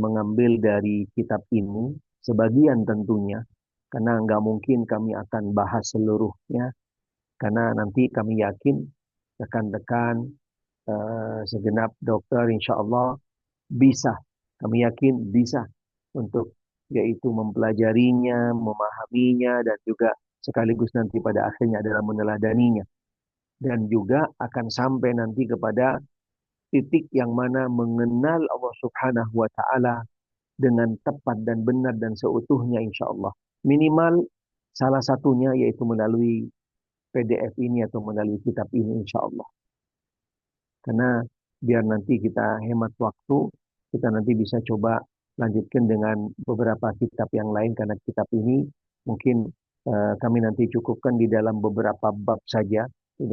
mengambil dari kitab ini sebagian tentunya, karena nggak mungkin kami akan bahas seluruhnya, karena nanti kami yakin rekan-rekan segenap dokter insya Allah bisa, kami yakin bisa untuk yaitu mempelajarinya, memahaminya, dan juga sekaligus nanti pada akhirnya adalah meneladaninya. Dan juga akan sampai nanti kepada titik yang mana mengenal Allah Subhanahu wa Ta'ala dengan tepat dan benar dan seutuhnya insya Allah. Minimal salah satunya yaitu melalui PDF ini atau melalui kitab ini insya Allah. Karena biar nanti kita hemat waktu, kita nanti bisa coba lanjutkan dengan beberapa kitab yang lain karena kitab ini mungkin kami nanti cukupkan di dalam beberapa bab saja, di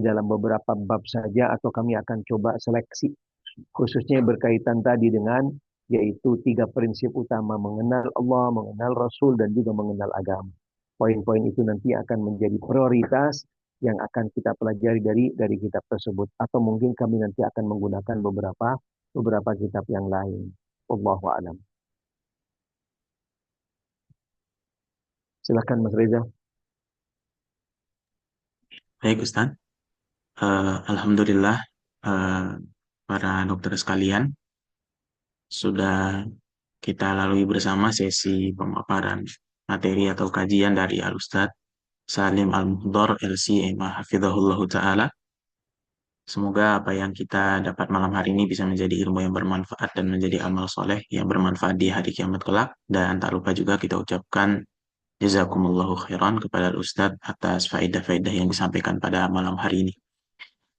dalam beberapa bab saja atau kami akan coba seleksi khususnya berkaitan tadi dengan yaitu tiga prinsip utama mengenal Allah, mengenal Rasul dan juga mengenal agama. Poin-poin itu nanti akan menjadi prioritas yang akan kita pelajari dari kitab tersebut atau mungkin kami nanti akan menggunakan beberapa kitab yang lain. Wallahu a'lam. Silakan Mas Reza. Baik, Ustaz. Alhamdulillah, eh, para dokter sekalian, sudah kita lalui bersama sesi pemaparan materi atau kajian dari Al-Ustaz Salim Al-Muhdor LC Hafizahullah Ta'ala. Semoga apa yang kita dapat malam hari ini bisa menjadi ilmu yang bermanfaat dan menjadi amal soleh yang bermanfaat di hari kiamat kelak. Dan tak lupa juga kita ucapkan jazakumullahu khairan kepada Ustadz atas faedah-faedah yang disampaikan pada malam hari ini.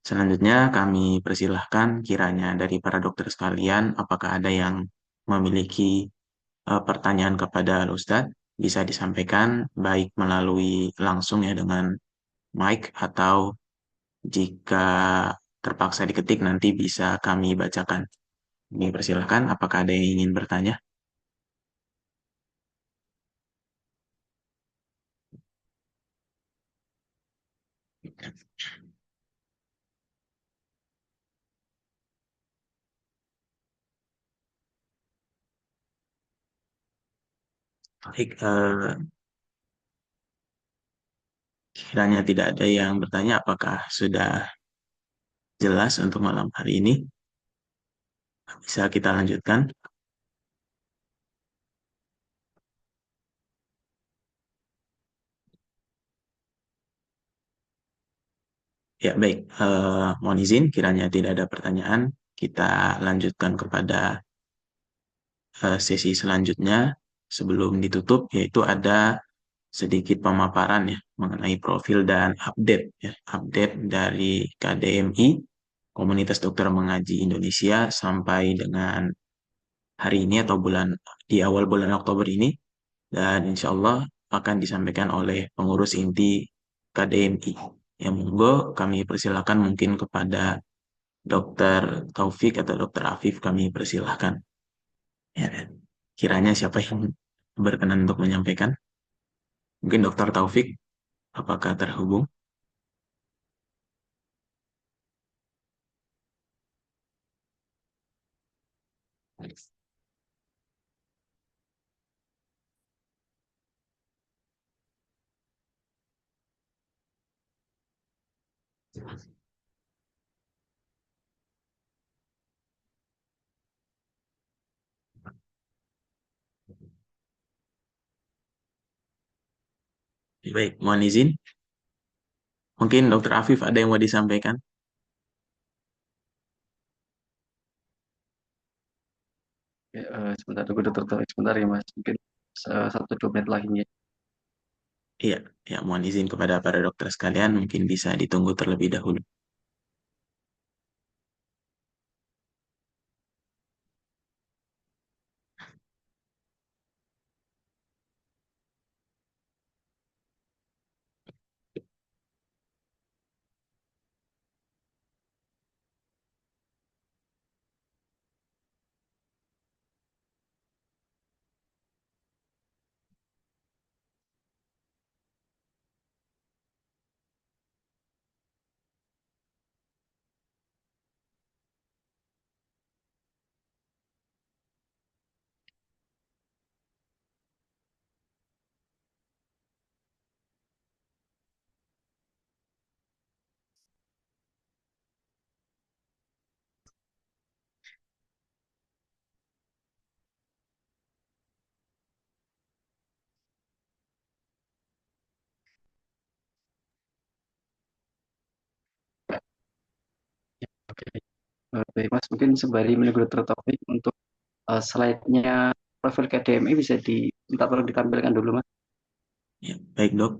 Selanjutnya kami persilahkan kiranya dari para dokter sekalian, apakah ada yang memiliki pertanyaan kepada Ustadz, bisa disampaikan baik melalui langsung ya dengan mic atau jika terpaksa diketik nanti bisa kami bacakan. Ini persilahkan, apakah ada yang ingin bertanya? Baik, kiranya tidak ada yang bertanya, apakah sudah jelas untuk malam hari ini? Bisa kita lanjutkan? Ya, baik. Mohon izin, kiranya tidak ada pertanyaan. Kita lanjutkan kepada sesi selanjutnya sebelum ditutup, yaitu ada sedikit pemaparan ya mengenai profil dan update ya, update dari KDMI, Komunitas Dokter Mengaji Indonesia sampai dengan hari ini atau di awal bulan Oktober ini, dan insya Allah akan disampaikan oleh pengurus inti KDMI. Yang monggo kami persilakan mungkin kepada Dokter Taufik atau Dokter Afif, kami persilahkan. Ya, kiranya siapa yang berkenan untuk menyampaikan? Mungkin Dokter Taufik, apakah terhubung? Baik, mohon izin. Mungkin Dokter Afif ada yang mau disampaikan? Ya, sebentar tunggu dokter sebentar ya Mas, mungkin 1-2 menit lagi ya. Iya, ya mohon izin kepada para dokter sekalian, mungkin bisa ditunggu terlebih dahulu. baik Mas, mungkin sembari menunggu Dr. Taufik untuk slide-nya profil KDMI bisa minta tolong ditampilkan dulu Mas. Ya, baik dok.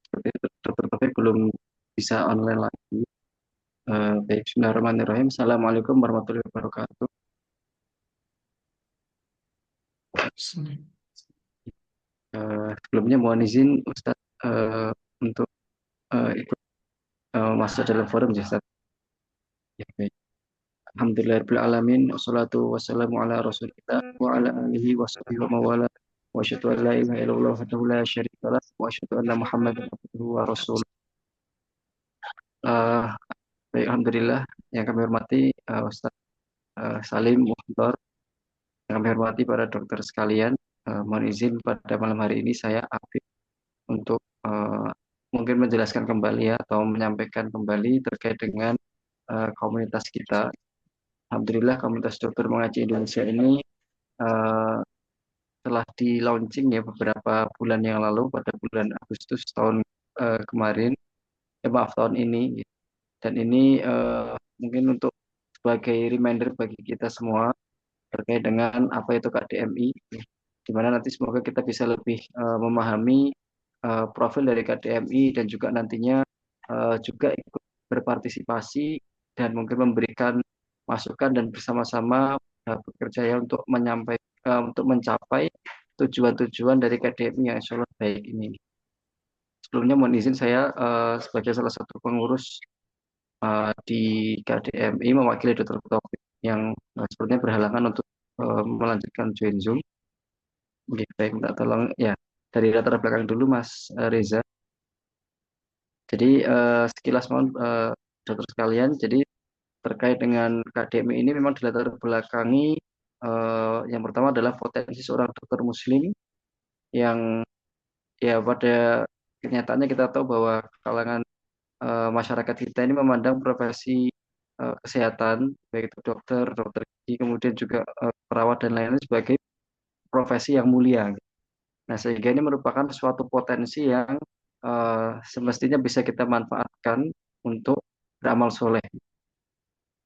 Seperti itu, Dr. Taufik belum bisa online lagi. Baik, Bismillahirrahmanirrahim. Assalamualaikum warahmatullahi wabarakatuh. Sebelumnya mohon izin Ustadz untuk ikut masuk dalam forum ya Ustadz. Ya, baik. Alhamdulillahirabbil alamin wassalatu wassalamu ala rasulillah wa ala alihi wa sahbihi wa mawala wa asyhadu an la ilaha illallah wahdahu la syarika lah wa asyhadu anna Muhammadan abduhu wa rasuluh. Eh, Baik, alhamdulillah yang kami hormati Ustadz Salim Mukhtar, yang kami hormati para dokter sekalian. Mohon izin pada malam hari ini saya Afif untuk mungkin menjelaskan kembali ya atau menyampaikan kembali terkait dengan komunitas kita. Alhamdulillah komunitas dokter mengaji Indonesia ini eh, telah di launching ya beberapa bulan yang lalu pada bulan Agustus tahun kemarin, maaf tahun ini. Dan ini mungkin untuk sebagai reminder bagi kita semua terkait dengan apa itu KDMI, di mana nanti semoga kita bisa lebih memahami profil dari KDMI dan juga nantinya juga ikut berpartisipasi dan mungkin memberikan masukan dan bersama-sama bekerja ya untuk mencapai tujuan-tujuan dari KDMI yang insya Allah baik ini. Sebelumnya mohon izin saya sebagai salah satu pengurus di KDMI mewakili Dr. Taufik yang sepertinya berhalangan untuk melanjutkan join Zoom. Oke, baik, minta tolong ya dari latar belakang dulu Mas Reza. Jadi sekilas mohon dokter sekalian, jadi terkait dengan KDMI ini memang dilatar belakangi yang pertama adalah potensi seorang dokter muslim yang ya pada kenyataannya kita tahu bahwa kalangan masyarakat kita ini memandang profesi kesehatan baik itu dokter, dokter gigi, kemudian juga perawat dan lain-lain sebagai profesi yang mulia. Nah, sehingga ini merupakan suatu potensi yang semestinya bisa kita manfaatkan untuk beramal soleh.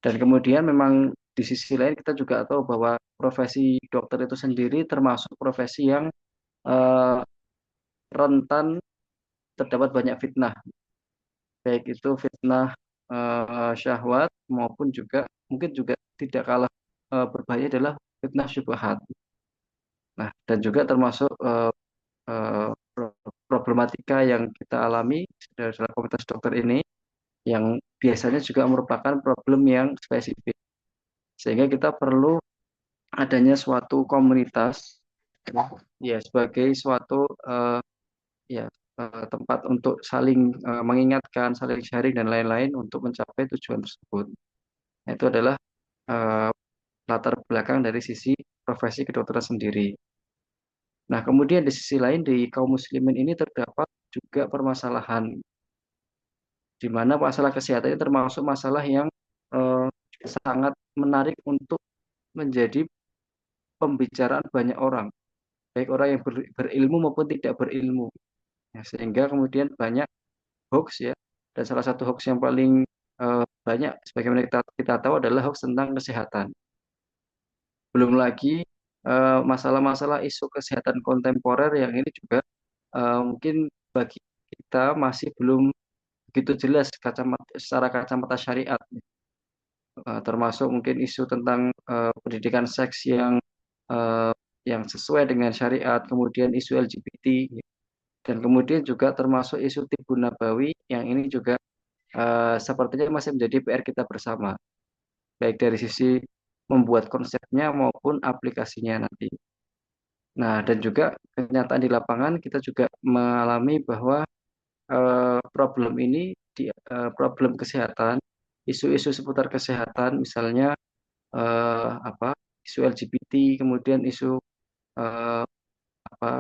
Dan kemudian memang di sisi lain kita juga tahu bahwa profesi dokter itu sendiri termasuk profesi yang eh, rentan terdapat banyak fitnah, baik itu fitnah syahwat maupun juga mungkin juga tidak kalah berbahaya adalah fitnah syubhat. Nah, dan juga termasuk eh, problematika yang kita alami dalam komunitas dokter ini yang biasanya juga merupakan problem yang spesifik. Sehingga kita perlu adanya suatu komunitas ya sebagai suatu ya tempat untuk saling mengingatkan, saling sharing dan lain-lain untuk mencapai tujuan tersebut. Nah, itu adalah eh, latar belakang dari sisi profesi kedokteran sendiri. Nah, kemudian di sisi lain di kaum muslimin ini terdapat juga permasalahan di mana masalah kesehatan ini termasuk masalah yang eh, sangat menarik untuk menjadi pembicaraan banyak orang, baik orang yang berilmu maupun tidak berilmu. Ya, sehingga kemudian banyak hoax ya, dan salah satu hoax yang paling banyak sebagaimana kita tahu adalah hoax tentang kesehatan. Belum lagi masalah-masalah isu kesehatan kontemporer yang ini juga mungkin bagi kita masih belum begitu jelas secara kacamata syariat, termasuk mungkin isu tentang pendidikan seks eh, yang sesuai dengan syariat, kemudian isu LGBT, dan kemudian juga termasuk isu Tibun Nabawi yang ini juga sepertinya masih menjadi PR kita bersama, baik dari sisi membuat konsepnya maupun aplikasinya nanti. Nah, dan juga kenyataan di lapangan kita juga mengalami bahwa problem ini problem kesehatan, isu-isu seputar kesehatan, misalnya apa isu LGBT, kemudian isu eh, apa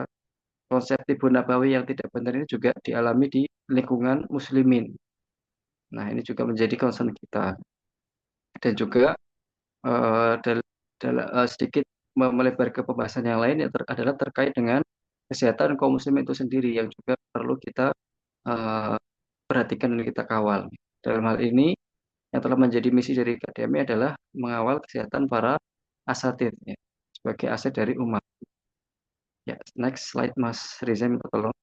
konsep Tibun Nabawi yang tidak benar ini juga dialami di lingkungan muslimin. Nah, ini juga menjadi concern kita. Dan juga sedikit melebar ke pembahasan yang lain yang adalah terkait dengan kesehatan kaum muslim itu sendiri yang juga perlu kita eh, perhatikan dan kita kawal. Dalam hal ini yang telah menjadi misi dari KDMI adalah mengawal kesehatan para asatid, ya, sebagai aset dari umat. Ya, next slide Mas Riza, minta tolong.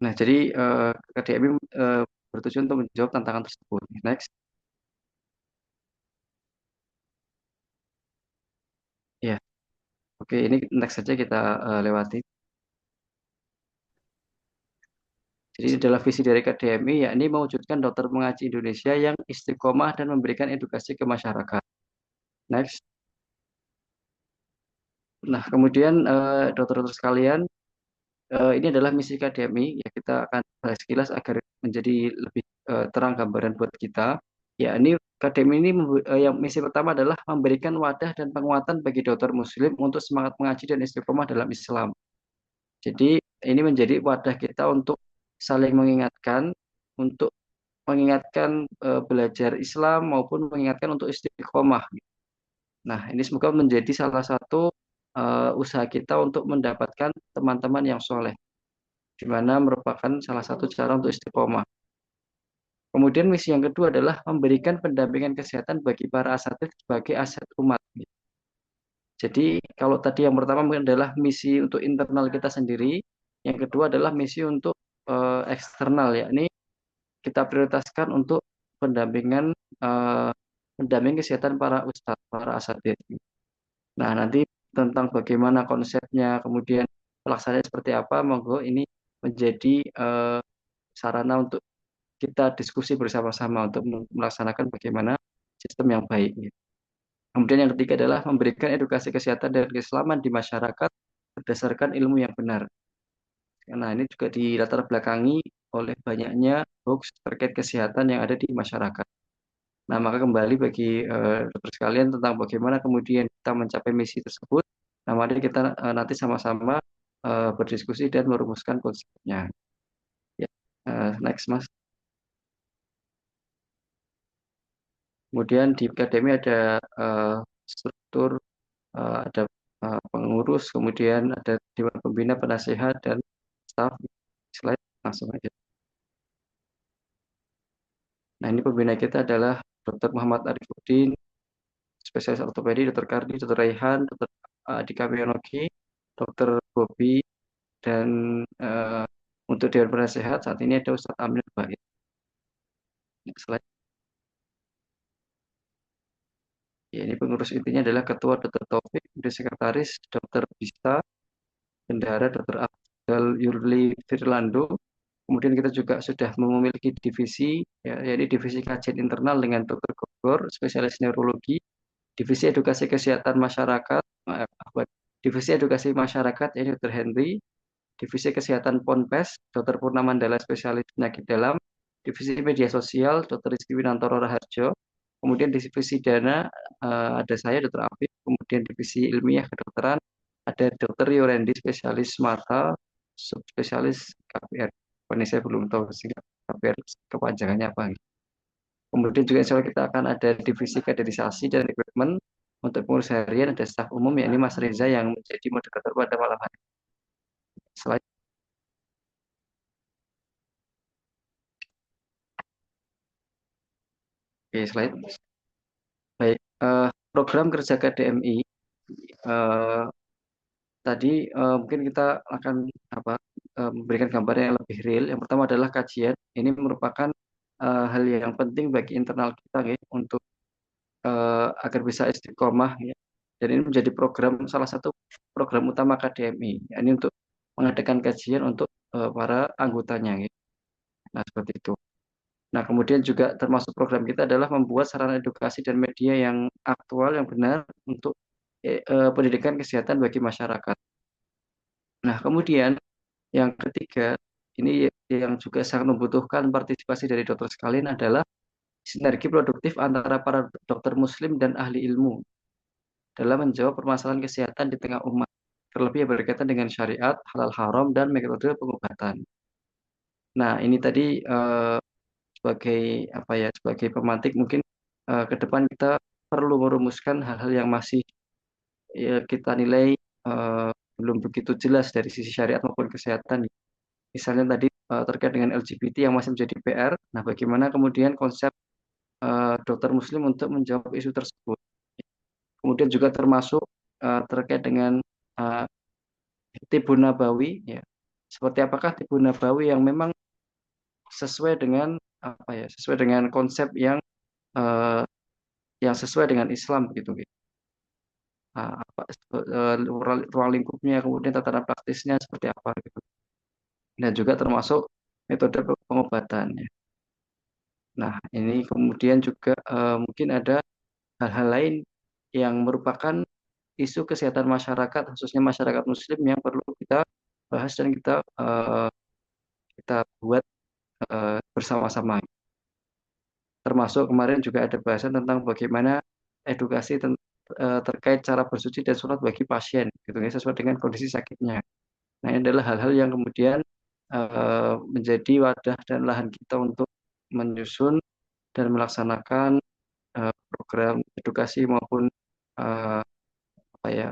Nah, jadi KDMI bertujuan untuk menjawab tantangan tersebut. Next. Ya, oke, ini next saja kita lewati. Jadi ini adalah visi dari KDMI, yakni mewujudkan dokter mengaji Indonesia yang istiqomah dan memberikan edukasi ke masyarakat. Next. Nah, kemudian dokter-dokter sekalian, ini adalah misi KDMI. Ya, kita akan bahas sekilas agar menjadi lebih terang gambaran buat kita. Ya, ini KDMI ini yang misi pertama adalah memberikan wadah dan penguatan bagi dokter Muslim untuk semangat mengaji dan istiqomah dalam Islam. Jadi ini menjadi wadah kita untuk saling mengingatkan, untuk mengingatkan belajar Islam maupun mengingatkan untuk istiqomah. Nah, ini semoga menjadi salah satu usaha kita untuk mendapatkan teman-teman yang soleh, di mana merupakan salah satu cara untuk istiqomah. Kemudian misi yang kedua adalah memberikan pendampingan kesehatan bagi para asatid sebagai aset umat. Jadi kalau tadi yang pertama mungkin adalah misi untuk internal kita sendiri, yang kedua adalah misi untuk eksternal, yakni kita prioritaskan untuk pendampingan eh, pendamping kesehatan para ustadz, para asatid. Nah, nanti tentang bagaimana konsepnya, kemudian pelaksanaan seperti apa, monggo ini menjadi sarana untuk kita diskusi bersama-sama untuk melaksanakan bagaimana sistem yang baik. Kemudian yang ketiga adalah memberikan edukasi kesehatan dan keislaman di masyarakat berdasarkan ilmu yang benar. Nah, ini juga dilatar belakangi oleh banyaknya hoax terkait kesehatan yang ada di masyarakat. Nah, maka kembali bagi dokter sekalian tentang bagaimana kemudian kita mencapai misi tersebut. Nah, mari kita nanti sama-sama berdiskusi dan merumuskan konsepnya. Ya, next, Mas. Kemudian di akademi ada struktur, ada pengurus, kemudian ada dewan pembina, penasehat, dan staf. Slide langsung aja. Nah, ini pembina kita adalah Dr. Muhammad Arifuddin, spesialis ortopedi, Dr. Kardi, Dr. Raihan, Dr. Dika Piyonogi, Dr. Bobi, dan eh, untuk Dewan Penasehat saat ini ada Ustadz Amir Bait. Slide. Ya, ini pengurus intinya adalah Ketua Dr. Taufik, kemudian Sekretaris Dr. Bista, Bendahara Dr. Abdul Yurli Firlando. Kemudian kita juga sudah memiliki divisi, ya, yaitu divisi kajian internal dengan Dr. Gogor, spesialis neurologi, divisi edukasi kesehatan masyarakat, divisi edukasi masyarakat, yaitu Dr. Henry, divisi kesehatan Ponpes, Dr. Purnamandala, spesialis penyakit dalam, divisi media sosial, Dr. Rizky Winantoro Raharjo, kemudian divisi dana ada saya, Dr. Afif, kemudian divisi ilmiah kedokteran, ada Dr. Yorendi, spesialis mata, subspesialis KPR. Ini saya belum tahu sih KPR kepanjangannya apa. Kemudian juga insya Allah kita akan ada divisi kaderisasi dan rekrutmen. Untuk pengurus harian ada staf umum, yakni Mas Reza yang menjadi moderator pada malam hari. Slide. Oke, slide. Baik, program kerja KDMI tadi mungkin kita akan apa memberikan gambaran yang lebih real. Yang pertama adalah kajian. Ini merupakan hal yang penting bagi internal kita ya, untuk agar bisa istiqomah ya. Dan ini menjadi salah satu program utama KDMI. Ya, ini untuk mengadakan kajian untuk para anggotanya ya. Nah, seperti itu. Nah, kemudian juga termasuk program kita adalah membuat sarana edukasi dan media yang aktual, yang benar untuk pendidikan kesehatan bagi masyarakat. Nah, kemudian yang ketiga, ini yang juga sangat membutuhkan partisipasi dari dokter sekalian adalah sinergi produktif antara para dokter muslim dan ahli ilmu dalam menjawab permasalahan kesehatan di tengah umat, terlebih yang berkaitan dengan syariat, halal haram, dan metode pengobatan. Nah, ini tadi sebagai apa ya, sebagai pemantik mungkin ke depan kita perlu merumuskan hal-hal yang masih ya, kita nilai eh, belum begitu jelas dari sisi syariat maupun kesehatan. Misalnya tadi terkait dengan LGBT yang masih menjadi PR. Nah, bagaimana kemudian konsep dokter muslim untuk menjawab isu tersebut. Kemudian juga termasuk terkait dengan uh, Tibun Nabawi, ya. Seperti apakah Tibun Nabawi yang memang sesuai dengan apa ya, sesuai dengan konsep uh, yang sesuai dengan Islam begitu, gitu. Apa ruang lingkupnya, kemudian tatanan praktisnya seperti apa gitu. Dan juga termasuk metode pengobatan, ya. Nah, ini kemudian juga mungkin ada hal-hal lain yang merupakan isu kesehatan masyarakat, khususnya masyarakat Muslim yang perlu kita bahas dan kita buat bersama-sama. Termasuk kemarin juga ada bahasan tentang bagaimana edukasi terkait cara bersuci dan sholat bagi pasien, gitu ya, sesuai dengan kondisi sakitnya. Nah, ini adalah hal-hal yang kemudian menjadi wadah dan lahan kita untuk menyusun dan melaksanakan program edukasi maupun eh, apa ya,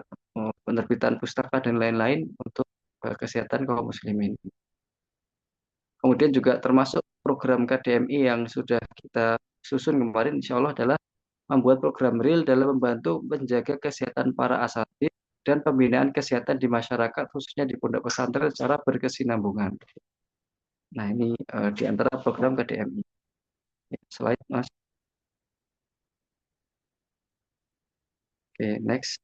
penerbitan pustaka dan lain-lain untuk kesehatan kaum muslimin. Kemudian juga termasuk program KDMI yang sudah kita susun kemarin, insya Allah adalah membuat program real dalam membantu menjaga kesehatan para asatid dan pembinaan kesehatan di masyarakat, khususnya di pondok pesantren secara berkesinambungan. Nah, ini di antara program KDMI. Ya, slide, Mas. Oke, next.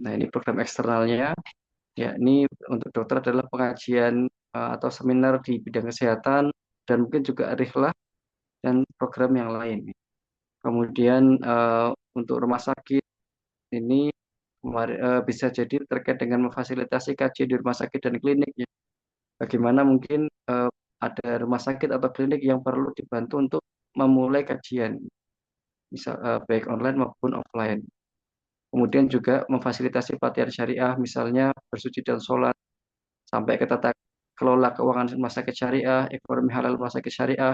Nah, ini program eksternalnya. Ya, ini untuk dokter adalah pengajian atau seminar di bidang kesehatan dan mungkin juga rihlah dan program yang lain. Kemudian untuk rumah sakit ini bisa jadi terkait dengan memfasilitasi kajian di rumah sakit dan klinik, ya. Bagaimana mungkin ada rumah sakit atau klinik yang perlu dibantu untuk memulai kajian, misal baik online maupun offline. Kemudian juga memfasilitasi pelatihan syariah, misalnya bersuci dan sholat, sampai ke tata kelola keuangan rumah sakit syariah, ekonomi halal rumah sakit syariah,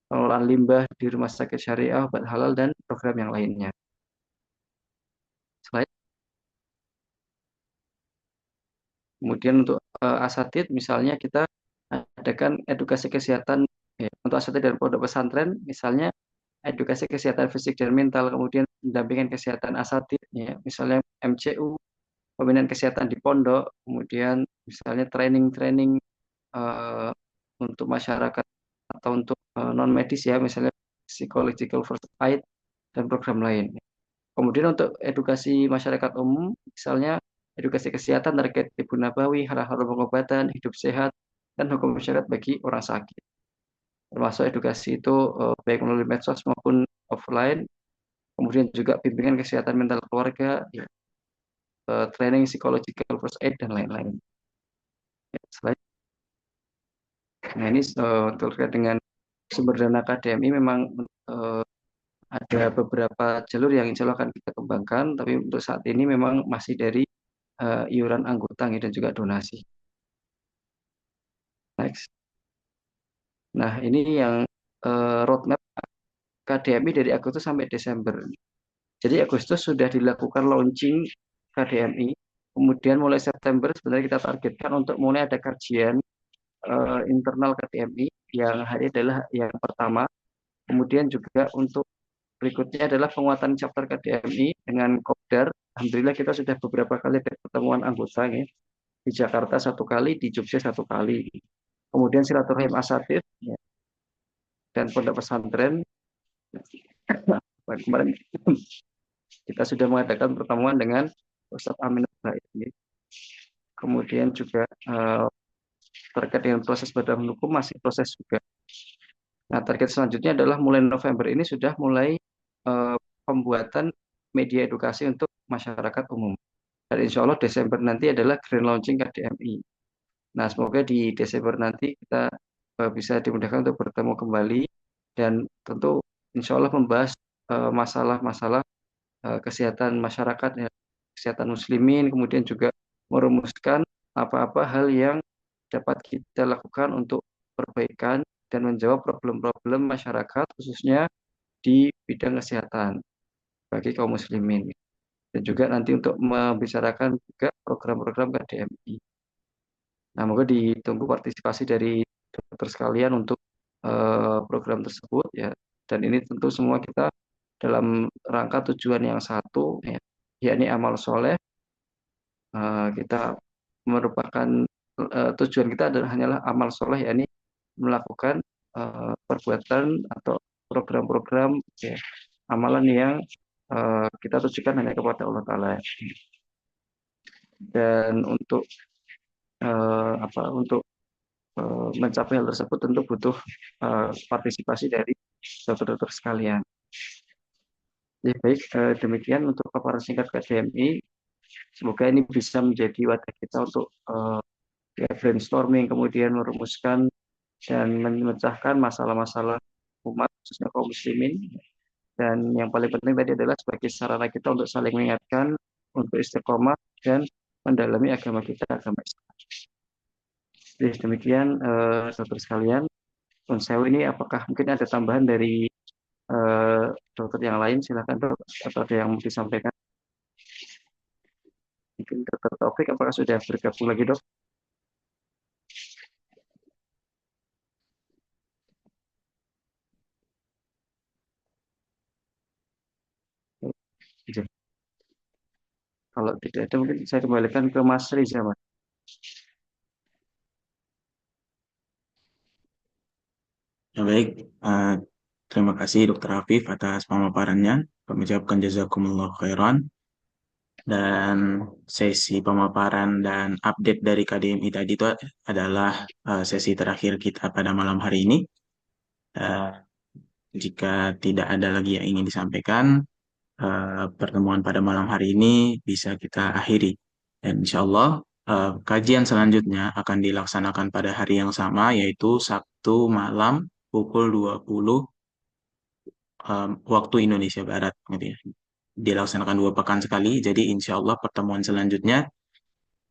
pengelolaan limbah di rumah sakit syariah, obat halal, dan program yang lainnya. Slide. Kemudian untuk asatid, misalnya kita adakan edukasi kesehatan ya, untuk asatid dan pondok pesantren, misalnya edukasi kesehatan fisik dan mental, kemudian pendampingan kesehatan asatid, ya, misalnya MCU, pembinaan kesehatan di pondok, kemudian misalnya training-training eh, untuk masyarakat atau untuk non medis, ya, misalnya psychological first aid dan program lain. Kemudian untuk edukasi masyarakat umum, misalnya edukasi kesehatan terkait Ibu Nabawi, hal-hal pengobatan, hidup sehat, dan hukum syariat bagi orang sakit. Termasuk edukasi itu baik melalui medsos maupun offline, kemudian juga bimbingan kesehatan mental keluarga, ya, training psychological first aid, dan lain-lain. Ya, nah, ini terkait dengan sumber dana KDMI memang eh, ada beberapa jalur yang insya Allah akan kita kembangkan, tapi untuk saat ini memang masih dari iuran anggota ya, dan juga donasi. Next. Nah, ini yang roadmap KDMI dari Agustus sampai Desember. Jadi Agustus sudah dilakukan launching KDMI, kemudian mulai September sebenarnya kita targetkan untuk mulai ada kajian internal KDMI yang hari adalah yang pertama. Kemudian juga untuk berikutnya adalah penguatan chapter KDMI dengan Kopdar alhamdulillah kita sudah beberapa kali ada pertemuan anggota ya. Di Jakarta 1 kali, di Jogja 1 kali. Kemudian silaturahim asatid ya, dan pondok pesantren. Kemarin kita sudah mengadakan pertemuan dengan Ustadz Amin Baik. Kemudian juga terkait dengan proses badan hukum masih proses juga. Nah, target selanjutnya adalah mulai November ini sudah mulai pembuatan media edukasi untuk masyarakat umum. Dan insya Allah Desember nanti adalah grand launching KDMI. Nah, semoga di Desember nanti kita bisa dimudahkan untuk bertemu kembali dan tentu insya Allah membahas masalah-masalah kesehatan masyarakat, ya, kesehatan muslimin, kemudian juga merumuskan apa-apa hal yang dapat kita lakukan untuk perbaikan dan menjawab problem-problem masyarakat khususnya di bidang kesehatan bagi kaum muslimin. Dan juga nanti untuk membicarakan juga program-program KDMI. Nah, moga ditunggu partisipasi dari dokter sekalian untuk program tersebut ya. Dan ini tentu semua kita dalam rangka tujuan yang satu ya, yakni amal soleh. Kita merupakan tujuan kita adalah hanyalah amal soleh, yakni melakukan perbuatan atau program-program ya, amalan yang kita tujukan hanya kepada Allah Ta'ala. Dan untuk untuk mencapai hal tersebut tentu butuh partisipasi dari dokter-dokter sekalian. Ya, baik, demikian untuk paparan singkat KDMI. Semoga ini bisa menjadi wadah kita untuk brainstorming, kemudian merumuskan dan memecahkan masalah-masalah umat, khususnya kaum muslimin. Dan yang paling penting tadi adalah sebagai sarana kita untuk saling mengingatkan, untuk istiqomah dan mendalami agama kita, agama Islam. Jadi demikian dokter sekalian. Unsew ini apakah mungkin ada tambahan dari dokter yang lain? Silakan dok, atau ada yang mau disampaikan? Mungkin dokter Taufik apakah sudah bergabung lagi dok? Kalau tidak ada mungkin saya kembalikan ke Mas Riza, Mas. Ya, baik, terima kasih Dokter Afif atas pemaparannya. Kami ucapkan jazakumullah khairan. Dan sesi pemaparan dan update dari KDMI tadi itu adalah sesi terakhir kita pada malam hari ini. Jika tidak ada lagi yang ingin disampaikan, pertemuan pada malam hari ini bisa kita akhiri. Dan insya Allah kajian selanjutnya akan dilaksanakan pada hari yang sama, yaitu Sabtu malam pukul 20 waktu Indonesia Barat. Gitu ya. Dilaksanakan 2 pekan sekali, jadi insya Allah pertemuan selanjutnya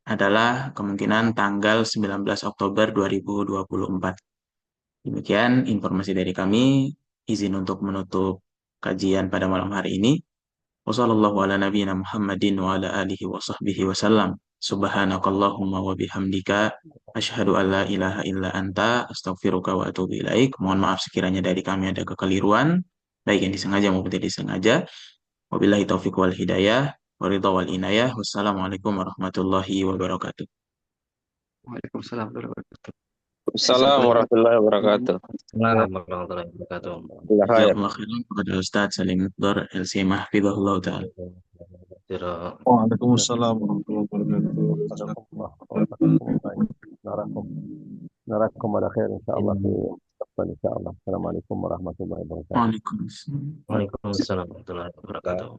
adalah kemungkinan tanggal 19 Oktober 2024. Demikian informasi dari kami. Izin untuk menutup kajian pada malam hari ini. Wassallallahu ala nabiyyina Muhammadin wa ala alihi wa sahbihi wasallam. Subhanakallahumma wa bihamdika asyhadu an la ilaha illa anta astaghfiruka wa atubu ilaik. Mohon maaf sekiranya dari kami ada kekeliruan, baik yang disengaja maupun tidak disengaja. Wabillahi taufiq wal hidayah, waridha wal inayah. Wassalamualaikum warahmatullahi wabarakatuh. Waalaikumsalam warahmatullahi wabarakatuh. Assalamualaikum warahmatullahi wabarakatuh. Assalamualaikum warahmatullahi wabarakatuh. Jazakumullah khairan kepada Ustaz Salim Mukhtar LC Mahfizahullah Ta'ala. Waalaikumsalam warahmatullahi wabarakatuh. Narakum ala khair insyaallah fi mustaqbal insyaallah. Assalamualaikum warahmatullahi wabarakatuh. Waalaikumsalam. Waalaikumsalam warahmatullahi wabarakatuh.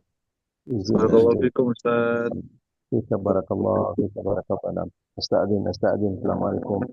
Barakallahu fikum Ustaz. Fika barakallah, fika barakallah. Astagfirullah. Assalamualaikum.